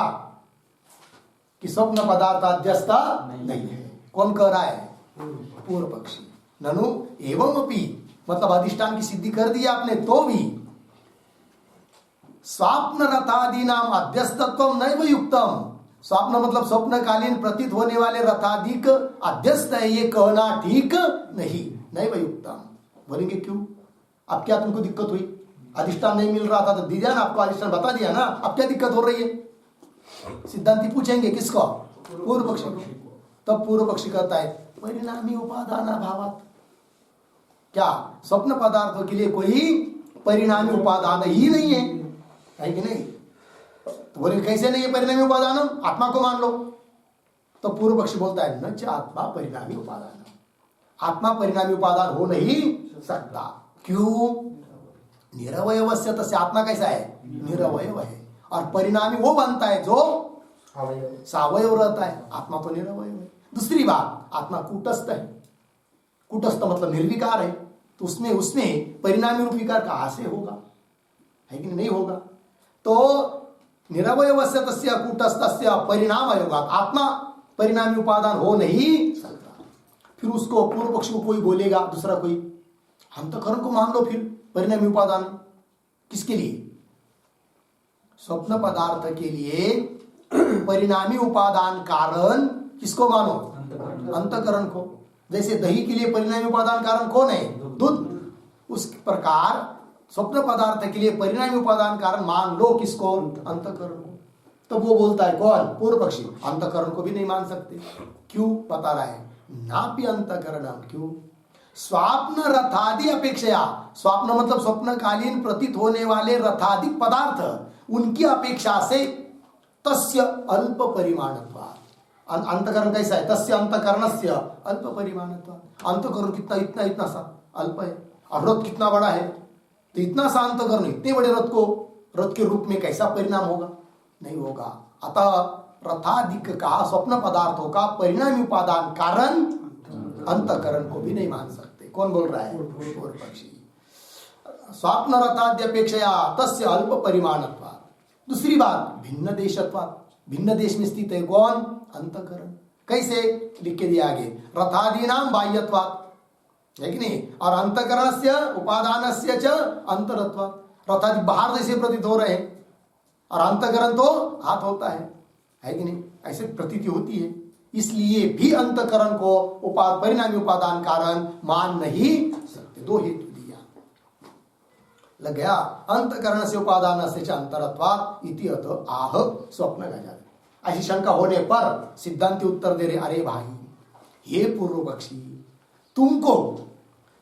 S1: कि स्वप्न पदार्थ अध्यस्ता नहीं है। कौन कह रहा है? पूर्व पक्षी। ननु एवं अपि, मतलब अधिष्ठान की सिद्धि कर दी आपने तो भी स्वप्न रथादि नाम अध्यस्तत्व नैव युक्तम, स्वप्न मतलब स्वप्नकालीन प्रतीत होने वाले रथाधिक अध्यस्त है, ये कहना ठीक नहीं। नैव युक्तम बोलेंगे क्यों? अब क्या तुमको दिक्कत हुई? अधिष्ठान नहीं मिल रहा था तो दिया ना आपको, अधिष्ठान बता दिया ना, अब क्या दिक्कत हो रही है? सिद्धांति पूछेंगे किसको? पूर्व पक्षी को। तब पूर्व पक्षी कहता है परिणामी उपादान अभावात, क्या स्वप्न पदार्थों के लिए कोई परिणामी उपादान ही नहीं है कि नहीं? तो बोले कैसे नहीं है परिणामी उपादान? आत्मा को मान लो। तो पूर्व पक्षी बोलता है न च आत्मा परिणामी उपादान, आत्मा परिणामी उपादान हो नहीं सकता। क्यों? निरवयवस्य तस्य, आत्मा कैसा है? निरवयव है, और परिणामी वो बनता है जो सावयव रहता है। आत्मा तो निरवयव है। दूसरी बात, आत्मा कूटस्थ है, कूटस्थ मतलब निर्विकार है, तो उसमें परिणामी रूप विकार कहां से होगा? है कि नहीं होगा? तो निरवयवस्य तस्य कूटस्थस्य परिणाम होगा, आत्मा परिणामी उपादान हो नहीं सकता। फिर उसको पूर्व पक्ष को कोई बोलेगा, दूसरा कोई, हम तो कर्म को मान लो फिर परिणामी उपादान किसके लिए? स्वप्न पदार्थ के लिए परिणामी उपादान कारण किसको मानो? अंतकरण को। जैसे दही के लिए परिणामी उपादान कारण कौन है? दूध। उस प्रकार स्वप्न पदार्थ के लिए परिणामी उपादान कारण मान लो किसको? अंतकरण को। तो वो बोलता है कौन? पूर्व पक्षी, अंतकरण को भी नहीं मान सकते। क्यों? बता रहा है नापि अंतकरण। क्यों? स्वप्न रथादि अपेक्षया, स्वप्न मतलब स्वप्नकालीन प्रतीत होने वाले रथाधिक पदार्थ, उनकी अपेक्षा से तस्य अल्प परिमाणत्वात्। अंतकरण कैसा है? तस्य अंतकरणस्य अल्प परिमाणत्वात्। अंतकरण कितना? इतना इतना सा अल्प है। और रथ कितना बड़ा है? तो इतना सा अंतकरण, इतने बड़े रथ को रथ के रूप में कैसा परिणाम होगा? नहीं होगा। अतः रथाधिक का स्वप्न पदार्थों का परिणामी उपादान कारण अंतकरण को भी नहीं मान सकते। कौन बोल रहा है? पूर्व पक्षी। स्वप्न रथाद्यपेक्षया तस्य अल्प परिमाणत्वात्। दूसरी बात, भिन्न देशत्वात्, भिन्न देश में स्थित है कौन? अंतकरण। कैसे? लिख के दिया आगे, रथादीनां बाह्यत्वात्, है कि नहीं? और अंतकरणस्य उपादानस्य च अंतरत्वात्। रथादि बाहर जैसे प्रतीत हो रहे हैं और अंतकरण तो हाथ होता है कि नहीं? ऐसे प्रतीति होती है। इसलिए भी अंतकरण को परिणामी उपादान कारण मान नहीं सकते। दो हेतु दिया, लग गया। अंतकरण से उपादान से अंतरत्वात् इति अतः आह स्वप्न गजादय। ऐसी शंका होने पर सिद्धांति उत्तर दे रहे, अरे भाई हे पूर्व पक्षी, तुमको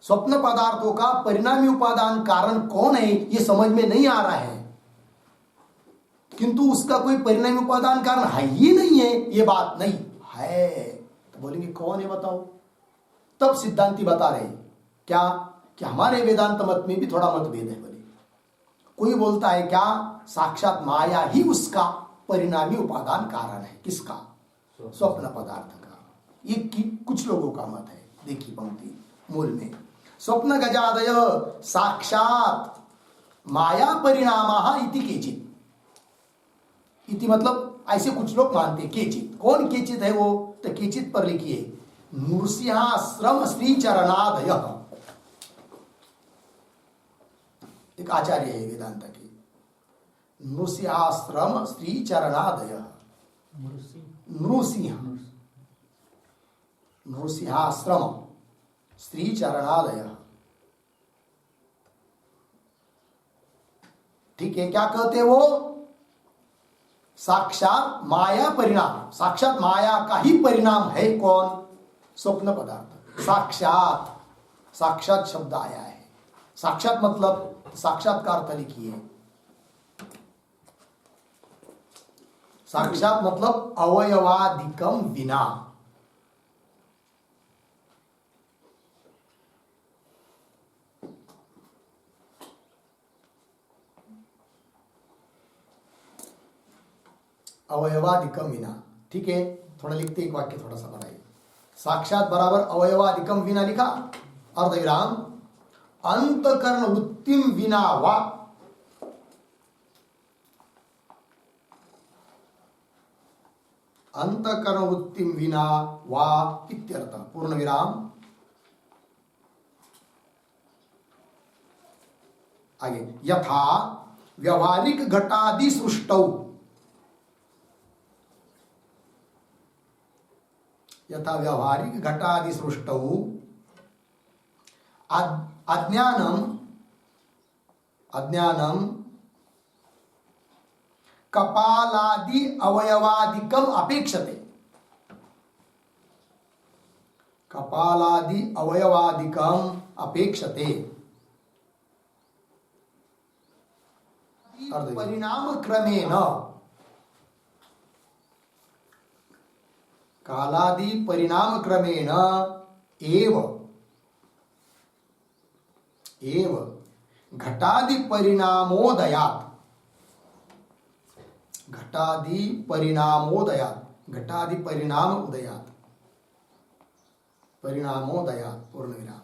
S1: स्वप्न पदार्थों का परिणामी उपादान कारण कौन है ये समझ में नहीं आ रहा है, किंतु उसका कोई परिणामी उपादान कारण है ही नहीं है, ये बात नहीं है। तो बोलेंगे कौन है बताओ। तब सिद्धांती बता रहे क्या कि हमारे वेदांत मत में भी थोड़ा मतभेद है। बोले कोई बोलता है क्या साक्षात माया ही उसका परिणामी उपादान कारण है। किसका? स्वप्न पदार्थ का। ये कुछ लोगों का मत है। देखिए पंक्ति मूल में, स्वप्न गजादय साक्षात माया परिणामा इति केचित। इति मतलब ऐसे कुछ लोग मानते। केचित, कौन केचित है वो? तो केचित पर लिखिए नृसिंहाश्रम श्री चरणादय। एक आचार्य है वेदांत के, नृसिंहाश्रम श्री चरणादय। नृसिंहाश्रम श्री चरणादय। ठीक है, क्या कहते हैं वो? साक्षात माया परिणाम, साक्षात माया का ही परिणाम है कौन? स्वप्न पदार्थ। साक्षात, साक्षात शब्द आया है। साक्षात मतलब साक्षात का अर्थ लिखिए। साक्षात मतलब अवयवादिकम विना। अवयवादिकम विना। ठीक है, थोड़ा लिखते एक वाक्य थोड़ा सा बनाइए। साक्षात बराबर अवयवादिकम विना लिखा, अर्धविराम अंतकरण वृत्तिम विना वा। अंतकरण वृत्तिम विना वा इत्यर्थ। पूर्ण विराम। आगे, यथा व्यवहारिक घटादि सृष्टौ, यथा व्यवहारिक घटादि सृष्टौ अज्ञानम कपालादि अवयवादिकम अपेक्षते। कपालादि अवयवादिकम अपेक्षते। परिणाम क्रमेण, कालादि परिणाम क्रमेण एव घटादि परिणामोदयात्, घटादि परिणामोदयात्, घटादि परिणाम उदयात्, परिणामोदयात् पूर्ण विराम।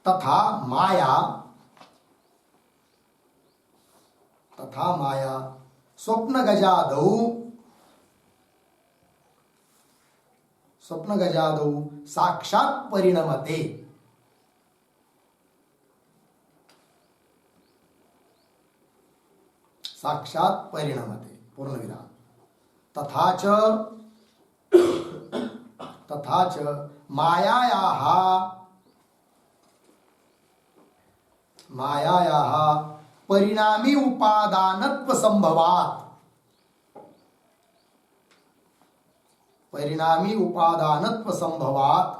S1: तथा माया स्वप्न गजादौ साक्षात परिणमते। साक्षात परिणमते पूर्ण विराम। तथा च मायायाः परिणामी उपादानत्व संभवात्, परिणामी उपादानत्व संभवात्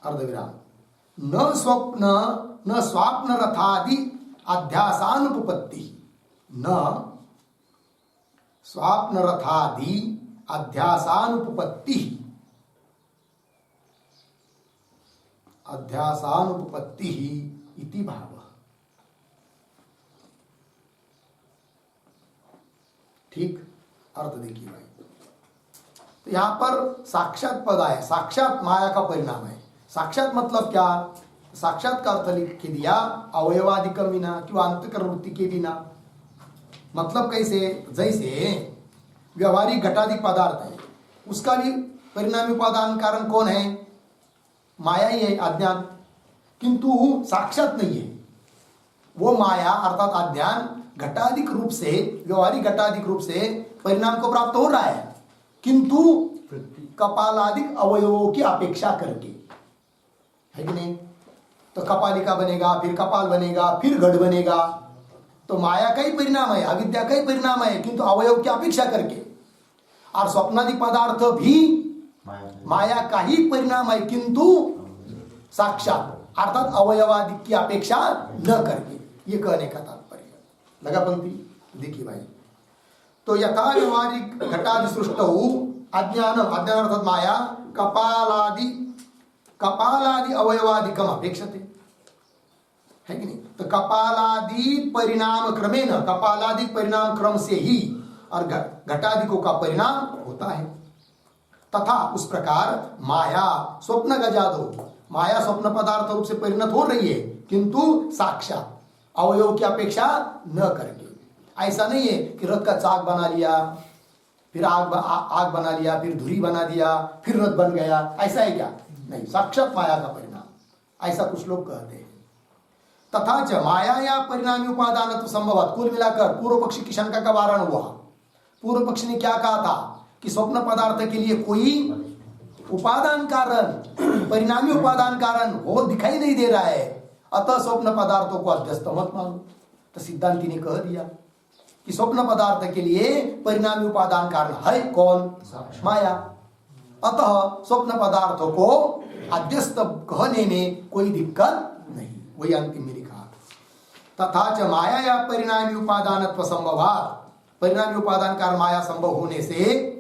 S1: अर्धविराम न स्वाप्न रथादि अध्यासानुपपत्ति, न स्वाप्न रथादि अध्यासानुपपत्ति, अध्यासानुपपत्ति इति भाव। ठीक, अर्थ देखिए भाई। तो यहां पर साक्षात पद आया, साक्षात माया का परिणाम है। साक्षात मतलब क्या? साक्षात का अर्थ लिख के दिया अवयवादिकम विना, क्यों अंतकरण वृत्ति के बिना। मतलब कैसे? जैसे व्यवहारिक घटाधिक पदार्थ है, उसका भी परिणामी उपादान कारण कौन है? माया ही है, अज्ञान। किंतु साक्षात नहीं है वो माया अर्थात अज्ञान घटाधिक रूप से, व्यवहारिक घटाधिक रूप से परिणाम को प्राप्त हो रहा है, किंतु कपालादिक अवयवों की अपेक्षा करके, है कि नहीं? तो कपालिका बनेगा, फिर कपाल बनेगा, फिर घट बनेगा। तो माया का ही परिणाम है, अविद्या का ही परिणाम है, किंतु अवयव की अपेक्षा करके। और स्वप्नादि पदार्थ भी माया का ही परिणाम है, किंतु साक्षात अर्थात अवयवादि की अपेक्षा न करके, ये कहने का तात्पर्य। लगा पंक्ति? देखिए भाई, तो यथा व्यवहारिक घटादि सृष्टौ अज्ञान, अज्ञान अर्थात माया कपालादि अवयवादिकम अपेक्षते, है कि नहीं? तो कपालादि परिणाम क्रमेण, कपालादि परिणाम क्रम से ही और घटादिकों का परिणाम होता है। तथा उस प्रकार माया स्वप्न गजादो, माया स्वप्न पदार्थ रूप से परिणत हो रही है, किंतु साक्षात अवयव की अपेक्षा न करके। ऐसा नहीं है कि रथ का चाक बना लिया, फिर आग बना लिया, फिर धुरी बना दिया, फिर रथ बन गया, ऐसा है क्या? नहीं, साक्षात माया का परिणाम, ऐसा कुछ लोग कहते हैं। तथा च माया या परिणामी उपादान तो संभव, कुल मिलाकर पूर्व पक्षी की शंका का वारण हुआ। पूर्व पक्षी ने क्या कहा था कि स्वप्न पदार्थ के लिए कोई उपादान कारण, परिणामी उपादान कारण वो दिखाई नहीं दे रहा है, अतः स्वप्न पदार्थों को अध्यस्त मत मानो। तो सिद्धांति ने कह दिया कि स्वप्न पदार्थ के लिए परिणामी उपादान कारण है कौन? माया। अतः स्वप्न पदार्थों को अध्यस्त कहने में कोई दिक्कत नहीं, वही अंतिम में लिखा। तथा च माया या परिणामी उपादानत्व संभवात्, परिणामी उपादान कारण माया संभव होने से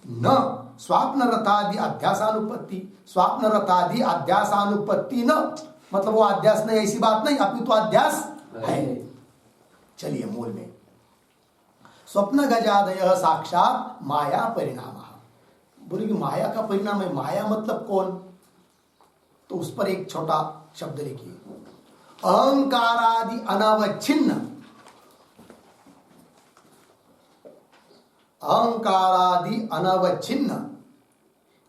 S1: न स्वाप्न रथादि अध्यासानुपत्ति, स्वाप्न रथादि अध्यासानुपत्ति न, मतलब वो अध्यास नहीं, ऐसी बात नहीं, अपितु अध्यास है। चलिए मूल में, स्वप्न गजादय साक्षात माया परिणाम, बोले कि माया का परिणाम है, माया मतलब कौन? तो उस पर एक छोटा शब्द लिखिए, अहंकारादि अनवच्छिन्न, अहंकारादि अनवच्छिन्न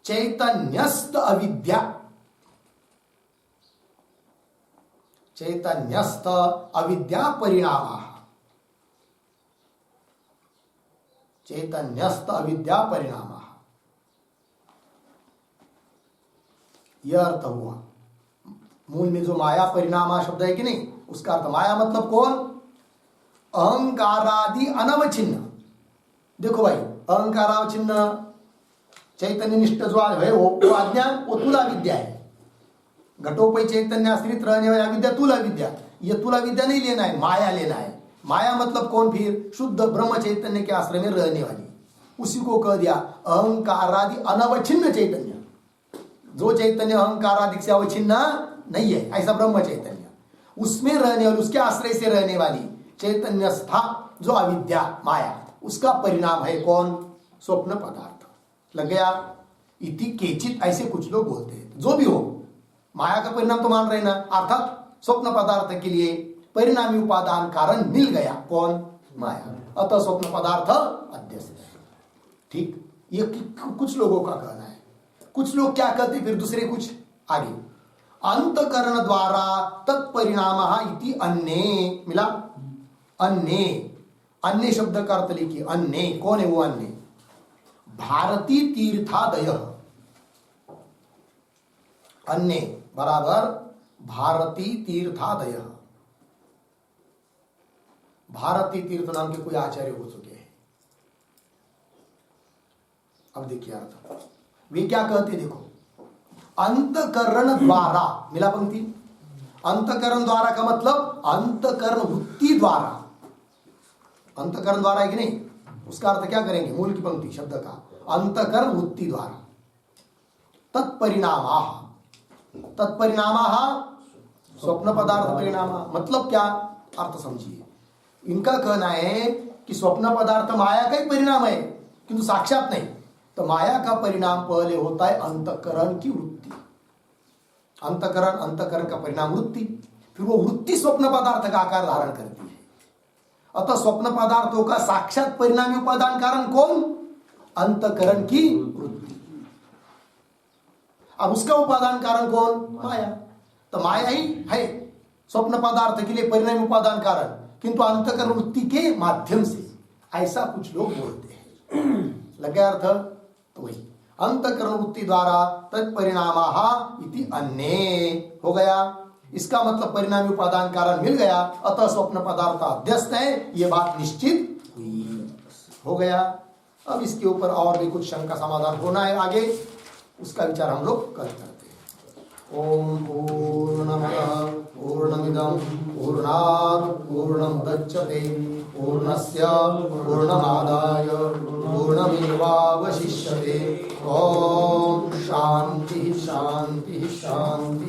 S1: चैतन्यस्त अविद्या, चैतन्यस्त अविद्या परिणाम, चैतन्यस्त अविद्या परिणाम, यह अर्थ हुआ। मूल में जो माया परिणाम शब्द है कि नहीं, उसका अर्थ माया मतलब कौन? अहंकारादि अनवच्छिन्न। देखो भाई, अहंकारावच्छिन्न चैतन्य निष्ठ जो है वो अज्ञान, वो तुला विद्या है। घटोपय चैतन्य आश्रित रहने वाली अविद्या तुला विद्या, ये तुला विद्या नहीं लेना है, माया लेना है। माया मतलब कौन? फिर शुद्ध ब्रह्म चैतन्य के आश्रय में रहने वाली, उसी को कह दिया अहंकारादि अनवच्छिन्न चैतन्य। जो चैतन्य अहंकारादि से अवच्छिन्न नहीं है, ऐसा ब्रह्म चैतन्य, उसमें रहने वाली, उसके आश्रय से रहने वाली चैतन्य स्था जो अविद्या माया, उसका परिणाम है कौन? स्वप्न पदार्थ। लग गया? इति केचित, ऐसे कुछ लोग बोलते हैं। जो भी हो, माया का परिणाम तो मान रहे ना, अर्थात स्वप्न पदार्थ के लिए परिणामी उपादान कारण मिल गया कौन? माया। अतः स्वप्न पदार्थ अध्यस्त है। ठीक, ये कुछ लोगों का कहना है। कुछ लोग क्या कहते फिर दूसरे कुछ आगे, अंतकरण द्वारा तत्परिणाम इति अन्य, मिला? अन्य, अन्य शब्द का अर्थ लिखिए, अन्य कौन है? वो अन्य भारती तीर्थादय, अन्य बराबर भारती तीर्थादय। भारती तीर्थ नाम के कोई आचार्य हो चुके हैं। अब देखिए अर्थ, वे क्या कहते देखो, अंतकरण द्वारा, मिला पंक्ति? अंतकरण द्वारा का मतलब अंतकरण वृत्ति द्वारा, अंतकरण द्वारा है कि नहीं, उसका अर्थ क्या करेंगे? मूल की पंक्ति शब्द का अंतकरण वृत्ति द्वारा तत्परिणाम, तत्परिणाम स्वप्न पदार्थ परिणाम, मतलब क्या? अर्थ समझिए। इनका कहना है कि स्वप्न पदार्थ माया का ही परिणाम है, किंतु साक्षात नहीं। तो माया का परिणाम पहले होता है अंतकरण की वृत्ति, अंतकरण, अंतकरण का परिणाम वृत्ति, फिर वो वृत्ति स्वप्न पदार्थ का आकार धारण करती है। अतः स्वप्न पदार्थों का साक्षात परिणामी उपादान कारण कौन? अंतकरण की वृत्ति। अब उसका उपादान कारण कौन? माया। तो माया ही है स्वप्न पदार्थ के लिए परिणामी उपादान कारण, किंतु अंतकरण वृत्ति के माध्यम से, ऐसा कुछ लोग बोलते हैं। लग गया अर्थ? तो वही अंतकरण वृत्ति द्वारा तत्परिणाम इति अन्य हो गया। इसका मतलब परिणामी उपादान कारण मिल गया, अतः स्वप्न पदार्थ अध्यस्त है, यह बात निश्चित हुई। हो गया। अब इसके ऊपर और भी कुछ शंका समाधान होना है आगे, उसका विचार हम लोग कल करते हैं। ओम पूर्णमदः पूर्णमिदं पूर्णात् पूर्णमुदच्यते पूर्णस्य पूर्णमादाय पूर्णमेवावशिष्यते। ओम शांति शांति शांति।